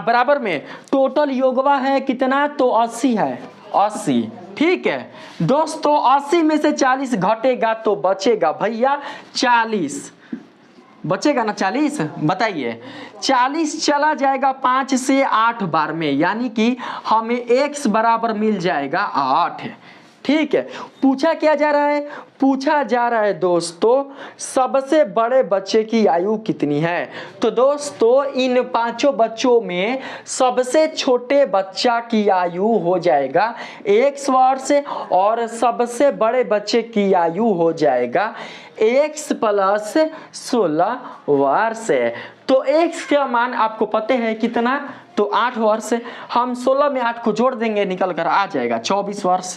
बराबर में टोटल योगवा है कितना, तो 80 है, 80। ठीक है दोस्तों, 80 में से 40 घटेगा तो बचेगा भैया 40, बचेगा ना 40। बताइए 40 चला जाएगा 5 से 8 बार में, यानी कि हमें x बराबर मिल जाएगा 8। ठीक है, पूछा क्या जा रहा है, पूछा जा रहा है दोस्तों सबसे बड़े बच्चे की आयु कितनी है। तो दोस्तों इन 5 बच्चों में सबसे छोटे बच्चा की आयु हो जाएगा 1 वर्ष और सबसे बड़े बच्चे की आयु हो जाएगा x प्लस 16 वर्ष। तो x का मान आपको पता है कितना, तो 8 वर्ष। हम 16 में 8 को जोड़ देंगे, निकल कर आ जाएगा 24 वर्ष।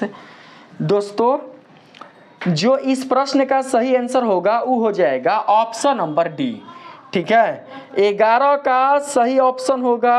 दोस्तों जो इस प्रश्न का सही आंसर होगा वो हो जाएगा ऑप्शन नंबर डी। ठीक है, 11 का सही ऑप्शन होगा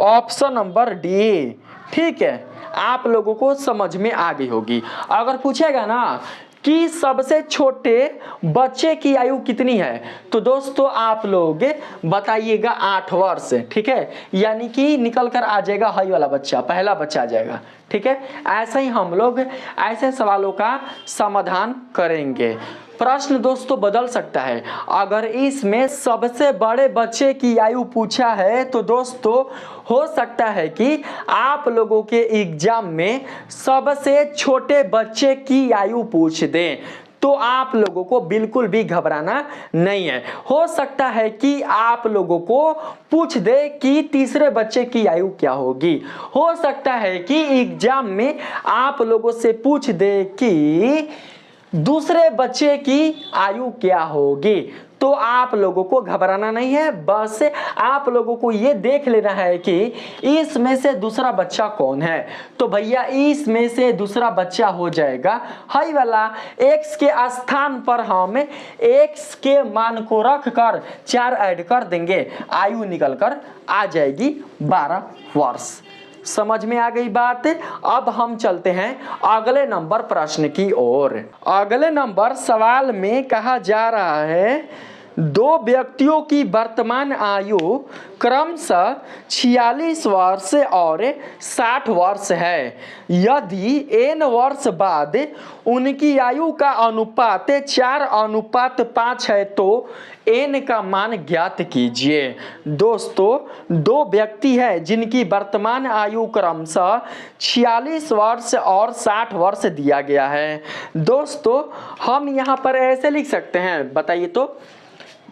ऑप्शन नंबर डी। ठीक है, आप लोगों को समझ में आ गई होगी। अगर पूछेगा ना कि सबसे छोटे बच्चे की आयु कितनी है, तो दोस्तों आप लोग बताइएगा 8 वर्ष। ठीक है, यानी कि निकल कर आ जाएगा हाई वाला बच्चा, पहला बच्चा आ जाएगा। ठीक है, ऐसे ही हम लोग ऐसे सवालों का समाधान करेंगे। प्रश्न दोस्तों बदल सकता है। अगर इसमें सबसे बड़े बच्चे की आयु पूछा है तो दोस्तों हो सकता है कि आप लोगों के एग्जाम में सबसे छोटे बच्चे की आयु पूछ दें, तो आप लोगों को बिल्कुल भी घबराना नहीं है। हो सकता है कि आप लोगों को पूछ दे कि तीसरे बच्चे की आयु क्या होगी। हो सकता है कि एग्जाम में आप लोगों से पूछ दे कि दूसरे बच्चे की आयु क्या होगी। तो आप लोगों को घबराना नहीं है, बस आप लोगों को ये देख लेना है कि इसमें से दूसरा बच्चा कौन है। तो भैया इसमें से दूसरा बच्चा हो जाएगा हाई वाला। x के स्थान पर हम x के मान को रख कर 4 ऐड कर देंगे, आयु निकल कर आ जाएगी 12 वर्ष। समझ में आ गई बात। अब हम चलते हैं अगले नंबर प्रश्न की ओर। अगले नंबर सवाल में कहा जा रहा है, 2 व्यक्तियों की वर्तमान आयु क्रमशः 46 वर्ष और 60 वर्ष है। यदि n वर्ष बाद उनकी आयु का अनुपात 4:5 है तो n का मान ज्ञात कीजिए। दोस्तों 2 व्यक्ति है जिनकी वर्तमान आयु क्रमशः 46 वर्ष और 60 वर्ष दिया गया है। दोस्तों हम यहाँ पर ऐसे लिख सकते हैं, बताइए तो।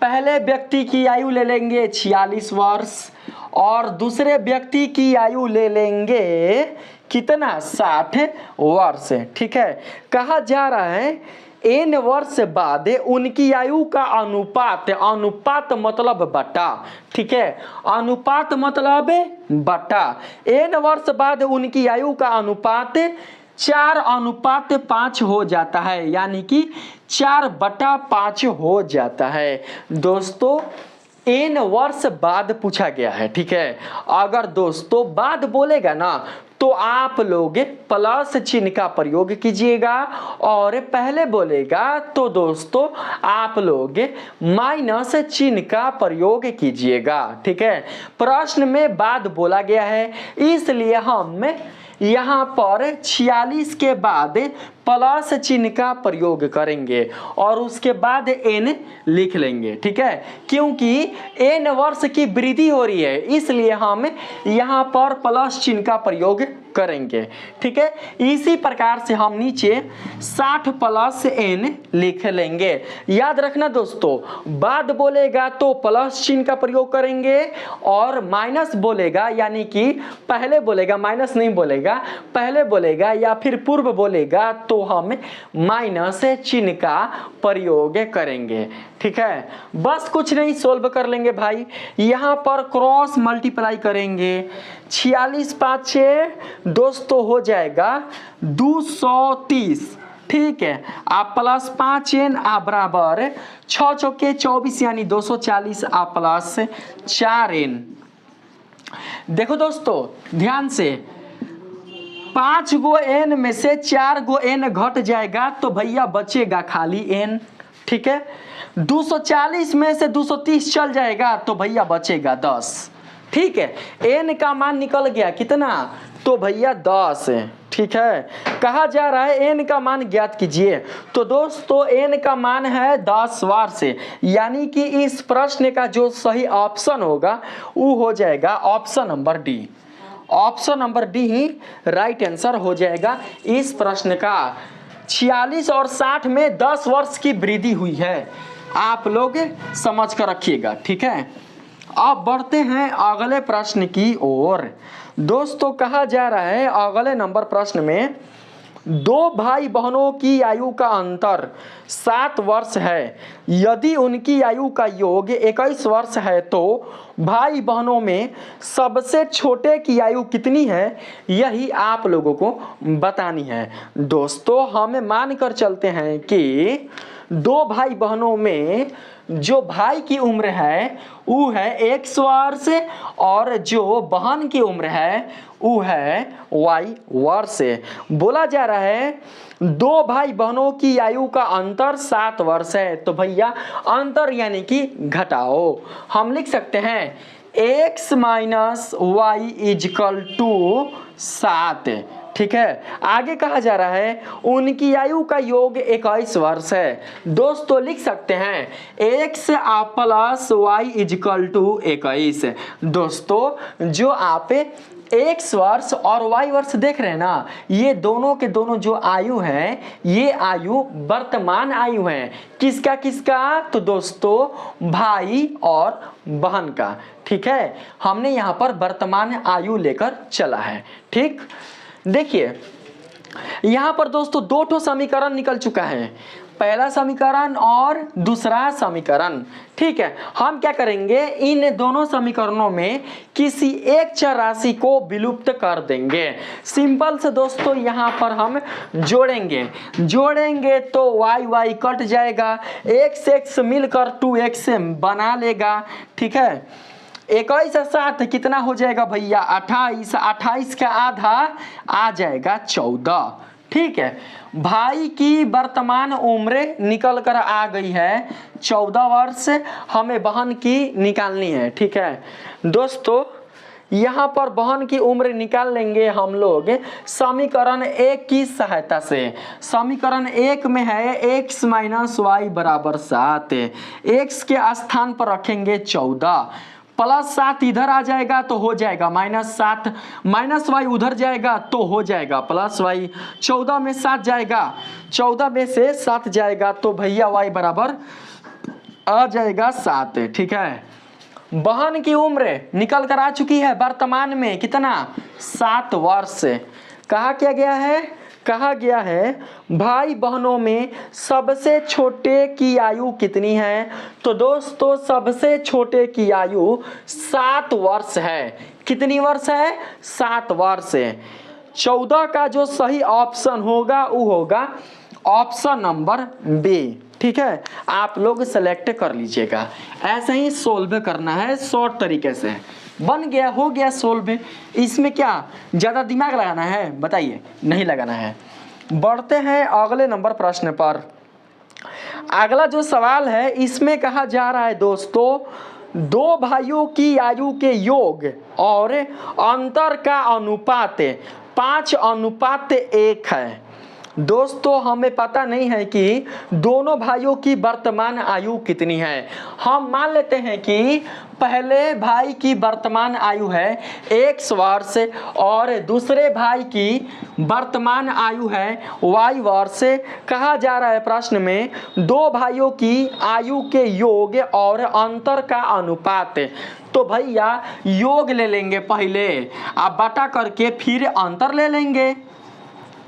पहले व्यक्ति की आयु ले लेंगे 46 वर्ष और दूसरे व्यक्ति की आयु ले लेंगे कितना, 60 वर्ष। ठीक है, कहा जा रहा है n वर्ष बाद उनकी आयु का अनुपात, अनुपात मतलब बटा। ठीक है, अनुपात मतलब बटा। n वर्ष बाद उनकी आयु का अनुपात 4:5 हो जाता है, यानी कि 4/5 हो जाता है। दोस्तों n वर्ष बाद पूछा गया है। ठीक है, अगर दोस्तों बाद बोलेगा ना तो आप लोग प्लस चिन्ह का प्रयोग कीजिएगा, और पहले बोलेगा तो दोस्तों आप लोग माइनस चिन्ह का प्रयोग कीजिएगा। ठीक है, प्रश्न में बाद बोला गया है, इसलिए हम यहाँ पर 46 के बाद प्लस चिन्ह का प्रयोग करेंगे और उसके बाद n लिख लेंगे। ठीक है, क्योंकि n वर्ष की वृद्धि हो रही है, इसलिए हम यहाँ पर प्लस चिन्ह का प्रयोग करेंगे। ठीक है, इसी प्रकार से हम नीचे 60 प्लस n लिख लेंगे। याद रखना दोस्तों, बाद बोलेगा तो प्लस चिन्ह का प्रयोग करेंगे और माइनस बोलेगा, यानी कि पहले बोलेगा, माइनस नहीं बोलेगा, पहले बोलेगा या फिर पूर्व बोलेगा तो हम माइनस चिन्ह का प्रयोग करेंगे। ठीक है, बस कुछ नहीं, सोल्व कर लेंगे भाई। यहाँ पर क्रॉस मल्टीप्लाई करेंगे, 46×5 दोस्तों हो जाएगा 230। ठीक है, आप प्लस 5n आप बराबर 6 चौके 24 यानी 240 आप प्लस 4n। देखो दोस्तों ध्यान से, 5 गो n में से 4 गो n घट जाएगा तो भैया बचेगा खाली n। ठीक है, 240 में से 230 चल जाएगा तो भैया बचेगा 10। ठीक है, n का मान निकल गया कितना, तो भैया 10 है। ठीक है, कहा जा रहा है n का मान ज्ञात कीजिए। तो दोस्तों n का मान है 10 वर्ष, यानी कि इस प्रश्न का जो सही ऑप्शन होगा वो हो जाएगा option number D. Option number D ही राइट आंसर हो जाएगा इस प्रश्न का। 46 और 60 में 10 वर्ष की वृद्धि हुई है, आप लोग समझ कर रखिएगा। ठीक है, अब बढ़ते हैं अगले प्रश्न की ओर। दोस्तों कहा जा रहा है अगले नंबर प्रश्न में दो भाई बहनों की आयु का अंतर 7 वर्ष है। यदि उनकी आयु का योग 21 वर्ष है तो भाई बहनों में सबसे छोटे की आयु कितनी है, यही आप लोगों को बतानी है। दोस्तों हमें मान कर चलते हैं कि दो भाई बहनों में जो भाई की उम्र है वो है x वर्ष और जो बहन की उम्र है वो है y वर्ष। बोला जा रहा है दो भाई बहनों की आयु का अंतर 7 वर्ष है, तो भैया अंतर यानी कि घटाओ। हम लिख सकते हैं x minus y equal to 7। ठीक है, आगे कहा जा रहा है उनकी आयु का योग 21 वर्ष है। दोस्तों लिख सकते हैं x plus y equal to 21। दोस्तों जो आप x वर्ष और y वर्ष देख रहे हैं ना, ये दोनों के दोनों जो आयु है ये आयु वर्तमान आयु है। किसका किसका? तो दोस्तों भाई और बहन का। ठीक है, हमने यहाँ पर वर्तमान आयु लेकर चला है। ठीक, देखिए यहाँ पर दोस्तों दो ठो समीकरण निकल चुका है, पहला समीकरण और दूसरा समीकरण। ठीक है, हम क्या करेंगे इन दोनों समीकरणों में किसी एक चर राशि को विलुप्त कर देंगे। सिंपल से दोस्तों यहाँ पर हम जोड़ेंगे तो y y कट जाएगा, x x मिलकर 2x बना लेगा। ठीक है, 21 और 7 कितना हो जाएगा भैया 28, 28 का आधा आ जाएगा 14। ठीक है, भाई की वर्तमान उम्र निकल कर आ गई है 14 वर्ष, हमें बहन की निकालनी है। ठीक है दोस्तों, यहाँ पर बहन की उम्र निकाल लेंगे हम लोग समीकरण 1 की सहायता से। समीकरण 1 में है x माइनस वाई बराबर 7, x के स्थान पर रखेंगे 14, प्लस 7 इधर आ जाएगा तो हो जाएगा माइनस 7, माइनस वाई उधर जाएगा तो हो जाएगा प्लस वाई, 14 में 7 जाएगा, 14 में से 7 जाएगा तो भैया वाई बराबर आ जाएगा 7। ठीक है, बहन की उम्र निकल कर आ चुकी है वर्तमान में कितना 7 वर्ष। कहा गया है भाई बहनों में सबसे छोटे की आयु कितनी है, तो दोस्तों सबसे छोटे की आयु 7 वर्ष है। कितनी वर्ष है 7 वर्ष। 14 का जो सही ऑप्शन होगा वो होगा ऑप्शन नंबर बी। ठीक है, आप लोग सेलेक्ट कर लीजिएगा। ऐसे ही सोल्व करना है शॉर्ट तरीके से। बन गया, हो गया सोल्व। इसमें क्या ज़्यादा दिमाग लगाना है बताइए? नहीं लगाना है। बढ़ते हैं अगले नंबर प्रश्न पर। अगला जो सवाल है इसमें कहा जा रहा है दोस्तों दो भाइयों की आयु के योग और अंतर का अनुपात 5:1 है। दोस्तों हमें पता नहीं है कि दोनों भाइयों की वर्तमान आयु कितनी है। हम मान लेते हैं कि पहले भाई की वर्तमान आयु है x वर्ष और दूसरे भाई की वर्तमान आयु है y वर्ष। कहा जा रहा है प्रश्न में दो भाइयों की आयु के योग और अंतर का अनुपात। तो भैया योग ले लेंगे पहले, आप बटा करके फिर अंतर ले लेंगे।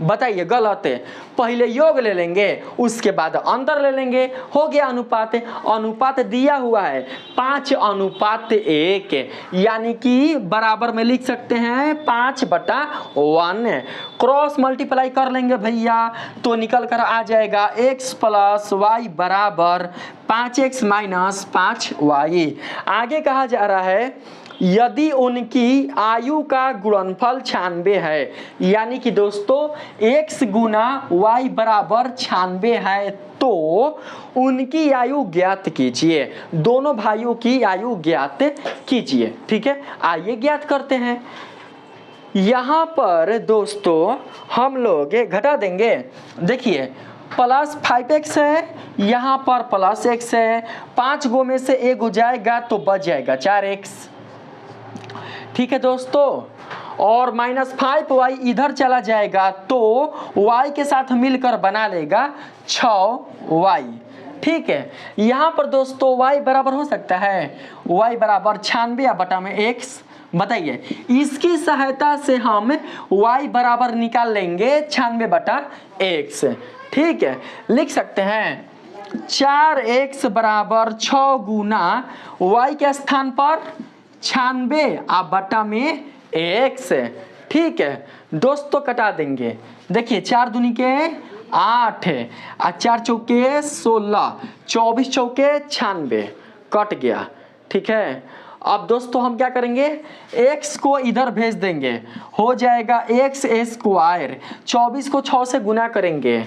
बताइए गलत है? पहले योग ले लेंगे उसके बाद अंतर ले लेंगे। हो गया अनुपात। अनुपात दिया हुआ है 5:1, यानी कि बराबर में लिख सकते हैं 5/1। क्रॉस मल्टीप्लाई कर लेंगे भैया तो निकल कर आ जाएगा x प्लस वाई बराबर 5x माइनस 5y। आगे कहा जा रहा है यदि उनकी आयु का गुणनफल 96 है, यानी कि दोस्तों x गुना y बराबर 96 है तो उनकी आयु ज्ञात कीजिए। दोनों भाइयों की आयु ज्ञात कीजिए। ठीक है, आइए ज्ञात करते हैं। यहाँ पर दोस्तों हम लोग घटा देंगे। देखिए प्लस 5x है, यहाँ पर प्लस x है, 5 गो में से 1 हो जाएगा तो बच जाएगा 4x। ठीक है दोस्तों, और माइनस 5y इधर चला जाएगा तो y के साथ मिलकर बना लेगा 6y। ठीक है, यहाँ पर दोस्तों y बराबर हो सकता है y बराबर 96 बटा में x बताइए, इसकी सहायता से हम y बराबर निकाल लेंगे 96/x। ठीक है, लिख सकते हैं 4x बराबर 6 गुना y के स्थान पर 96 आप बटा में x। ठीक है दोस्तों, कटा देंगे। देखिए 4 दूनी के 8 और 4 चौके 16, 24 चौके 96, कट गया। ठीक है, अब दोस्तों हम क्या करेंगे, x को इधर भेज देंगे, हो जाएगा x स्क्वायर। 24 को 6 से गुना करेंगे,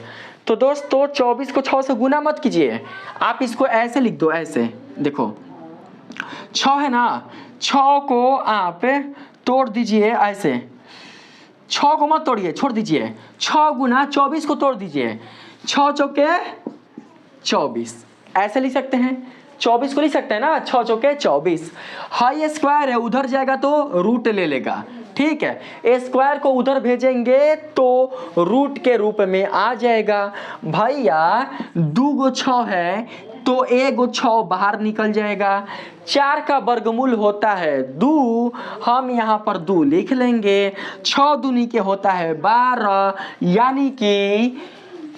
तो दोस्तों 24 को 6 से गुना मत कीजिए, आप इसको ऐसे लिख दो, ऐसे देखो 6 है ना, 6 को आप तोड़ दीजिए ऐसे, 6 को मत तोड़िए, छोड़ दीजिए, 6 गुना 24 को तोड़ दीजिए, 6 चौके 24, ऐसे लिख सकते हैं। 24 को लिख सकते हैं ना, 6 चौके 24। हाई स्क्वायर है, उधर जाएगा तो रूट ले लेगा। ठीक है, स्क्वायर को उधर भेजेंगे तो रूट के रूप में आ जाएगा। भैया 2 गो 6 है तो 1 गो 6 बाहर निकल जाएगा। 4 का वर्गमूल होता है 2, हम यहाँ पर 2 लिख लेंगे। 6 दूनी के होता है 12, यानी कि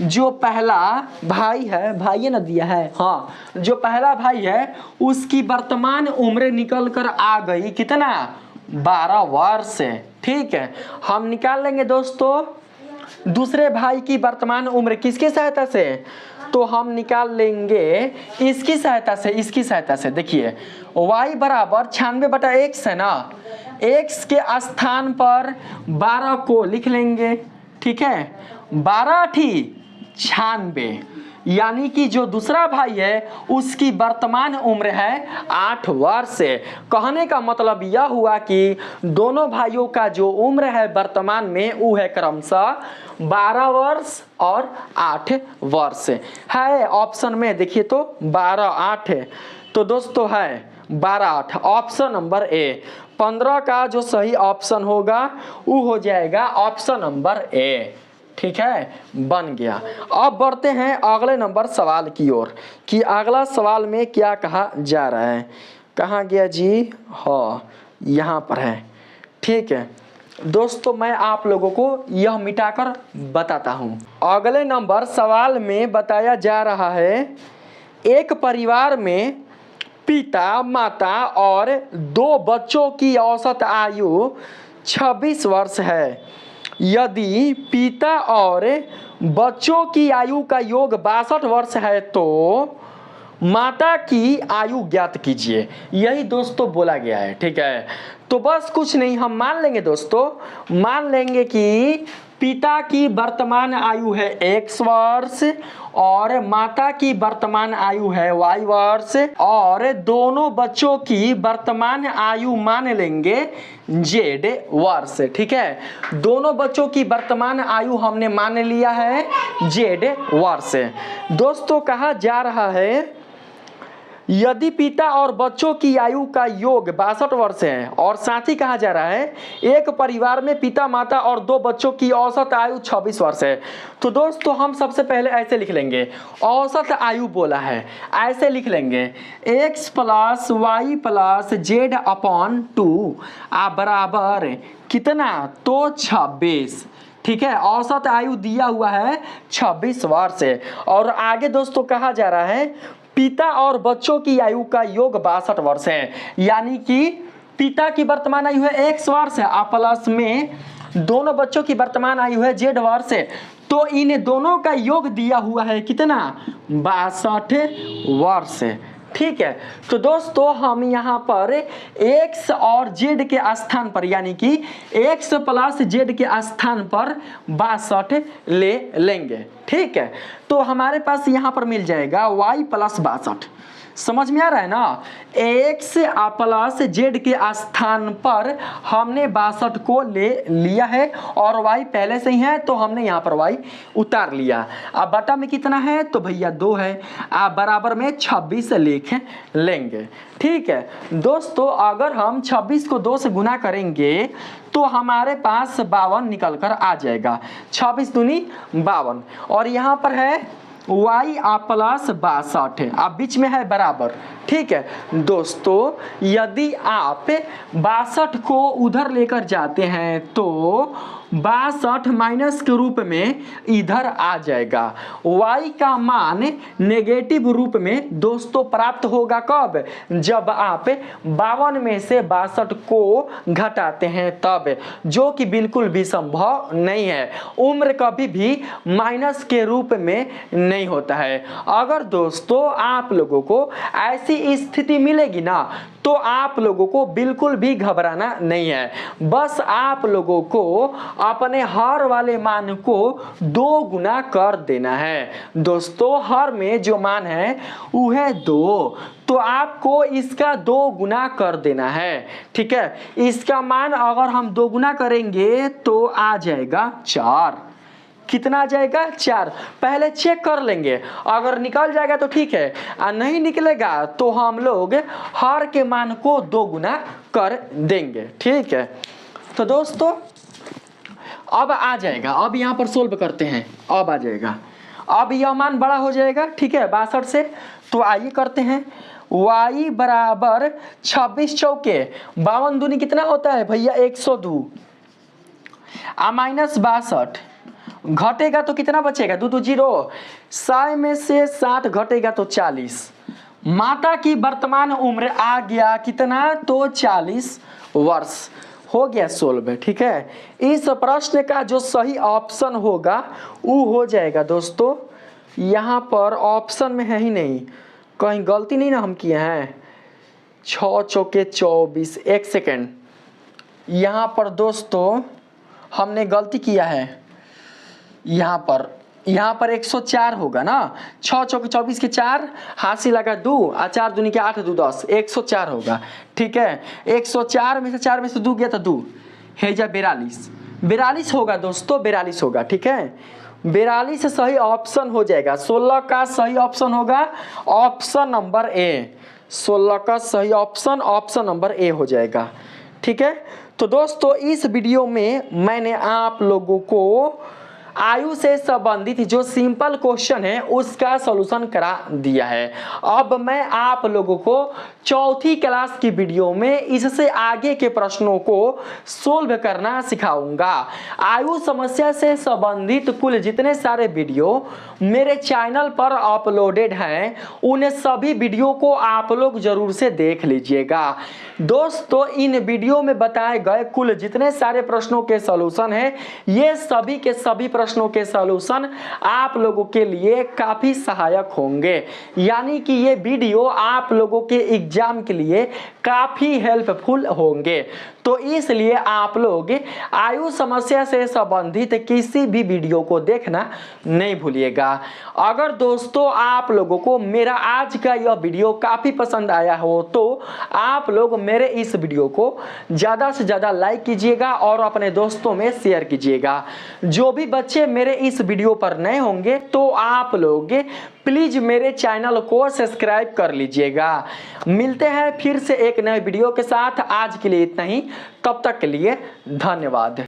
जो पहला भाई है, भाई ने दिया है, हाँ, जो पहला भाई है उसकी वर्तमान उम्र निकल कर आ गई कितना, 12 वर्ष। ठीक है, हम निकाल लेंगे दोस्तों दूसरे भाई की वर्तमान उम्र किसकी सहायता से, तो हम निकाल लेंगे इसकी सहायता से, इसकी सहायता से। देखिए y बराबर 96/x है ना, x के स्थान पर 12 को लिख लेंगे। ठीक है, 12 × 96, यानी कि जो दूसरा भाई है उसकी वर्तमान उम्र है 8 वर्ष। कहने का मतलब यह हुआ कि दोनों भाइयों का जो उम्र है वर्तमान में वो है क्रमशः 12 वर्ष और 8 वर्ष है। ऑप्शन में देखिए तो 12 8 है, तो दोस्तों है 12 8, ऑप्शन नंबर ए। 15 का जो सही ऑप्शन होगा वो हो जाएगा ऑप्शन नंबर ए। ठीक है, बन गया। अब बढ़ते हैं अगले नंबर सवाल की ओर कि अगला सवाल में क्या कहा जा रहा है। कहाँ गया जी, हाँ यहाँ पर है। ठीक है दोस्तों, मैं आप लोगों को यह मिटाकर बताता हूँ। अगले नंबर सवाल में बताया जा रहा है, एक परिवार में पिता, माता और 2 बच्चों की औसत आयु 26 वर्ष है। यदि पिता और बच्चों की आयु का योग 62 वर्ष है तो माता की आयु ज्ञात कीजिए। यही दोस्तों बोला गया है। ठीक है, तो बस कुछ नहीं, हम मान लेंगे दोस्तों, मान लेंगे कि पिता की वर्तमान आयु है x वर्ष और माता की वर्तमान आयु है y वर्ष, और दोनों बच्चों की वर्तमान आयु मान लेंगे z वर्ष। ठीक है, दोनों बच्चों की वर्तमान आयु हमने मान लिया है z वर्ष। दोस्तों कहा जा रहा है, यदि पिता और बच्चों की आयु का योग 62 वर्ष है, और साथ ही कहा जा रहा है एक परिवार में पिता, माता और 2 बच्चों की औसत आयु 26 वर्ष है, तो दोस्तों हम सबसे पहले ऐसे लिख लेंगे, औसत आयु बोला है, ऐसे लिख लेंगे x + y + z/2 बराबर कितना, तो 26। ठीक है, औसत आयु दिया हुआ है 26 वर्ष। और आगे दोस्तों कहा जा रहा है पिता और बच्चों की आयु का योग 62 वर्ष है, यानी कि पिता की वर्तमान आयु है x वर्ष है, प्लस में दोनों बच्चों की वर्तमान आयु है z वर्ष है, तो इन दोनों का योग दिया हुआ है कितना, 62 वर्ष। ठीक है, तो दोस्तों हम यहाँ पर x और z के स्थान पर, यानी कि x + z के स्थान पर 62 ले लेंगे। ठीक है, तो हमारे पास यहाँ पर मिल जाएगा y + 62। समझ में आ रहा है ना, x + z के स्थान पर हमने 62 को ले लिया है और y पहले से ही है तो हमने यहाँ पर y उतार लिया। अब बटा में कितना है, तो भैया 2 है, आप बराबर में 26 लिख लेंगे। ठीक है दोस्तों, अगर हम 26 को 2 से गुना करेंगे तो हमारे पास 52 निकल कर आ जाएगा, 26 दूनी 52, और यहाँ पर है y प्लस 62 है, अब बीच में है बराबर। ठीक है दोस्तों, यदि आप 62 को उधर लेकर जाते हैं तो 62 माइनस के रूप में इधर आ जाएगा। y का मान नेगेटिव रूप में दोस्तों प्राप्त होगा कब, जब आप 52 में से 62 को घटाते हैं तब, जो कि बिल्कुल भी संभव नहीं है। उम्र कभी भी माइनस के रूप में नहीं होता है। अगर दोस्तों आप लोगों को ऐसी स्थिति मिलेगी ना तो आप लोगों को बिल्कुल भी घबराना नहीं है। बस आप लोगों को अपने हर वाले मान को 2 गुना कर देना है। दोस्तों हर में जो मान है वो है 2, तो आपको इसका 2 गुना कर देना है। ठीक है, इसका मान अगर हम 2 गुना करेंगे तो आ जाएगा 4। कितना आ जाएगा 4। पहले चेक कर लेंगे, अगर निकल जाएगा तो ठीक है, और नहीं निकलेगा तो हम लोग हर के मान को 2 गुना कर देंगे। ठीक है, तो दोस्तों अब आ जाएगा, अब यहाँ पर सोल्व करते हैं, अब आ जाएगा, अब यह मान बड़ा हो जाएगा। ठीक है 62 से, तो आइए करते हैं। y बराबर 26 चौके 52 दूनी कितना होता है भैया 102, माइनस 62 घटेगा तो कितना बचेगा 2 2 0, 100 में से 7 घटेगा तो 40। माता की वर्तमान उम्र आ गया कितना, तो 40 वर्ष। हो गया सोल्व। ठीक है, इस प्रश्न का जो सही ऑप्शन होगा वो हो जाएगा दोस्तों, यहाँ पर ऑप्शन में है ही नहीं, कहीं गलती नहीं ना हम किए हैं। 6 चौके 24, 1 सेकेंड, यहाँ पर दोस्तों हमने गलती किया है। यहाँ पर 104 होगा ना, 6 चौके 24 के 4, हासिल लगा 2, 4 दूनी के 8 2 10, 104 होगा। ठीक है, 104 में से 4 में से 2 गया तो 2 है जा 42 होगा दोस्तों, 42 होगा। ठीक है, 42 सही ऑप्शन हो जाएगा। 16 का सही ऑप्शन होगा ऑप्शन नंबर ए, 16 का सही ऑप्शन नंबर ए हो जाएगा। ठीक है, तो दोस्तों इस वीडियो में मैंने आप लोगों को आयु से संबंधित जो सिंपल क्वेश्चन है उसका सॉल्यूशन करा दिया है। अब मैं आप लोगों को चौथी क्लास की वीडियो में इससे आगे के प्रश्नों को सोल्व करना सिखाऊंगा। आयु समस्या से संबंधित कुल जितने सारे वीडियो मेरे चैनल पर अपलोडेड हैं उन सभी वीडियो को आप लोग जरूर से देख लीजिएगा। दोस्तों इन वीडियो में बताए गए कुल जितने सारे प्रश्नों के सॉल्यूशन हैं, ये सभी के सभी प्रश्नों के सॉल्यूशन आप लोगों के लिए काफी सहायक होंगे, यानी कि ये वीडियो आप लोगों के एग्जाम के लिए काफी हेल्पफुल होंगे। तो इसलिए आप लोग आयु समस्या से संबंधित किसी भी वीडियो को देखना नहीं भूलिएगा। अगर दोस्तों आप लोगों को मेरा आज का यह वीडियो काफी पसंद आया हो तो आप लोग मेरे इस वीडियो को ज़्यादा से ज़्यादा लाइक कीजिएगा और अपने दोस्तों में शेयर कीजिएगा। जो भी बच्चे मेरे इस वीडियो पर नए होंगे तो आप लोग प्लीज मेरे चैनल को सब्सक्राइब कर लीजिएगा। मिलते हैं फिर से एक नए वीडियो के साथ। आज के लिए इतना ही, तब तक के लिए धन्यवाद।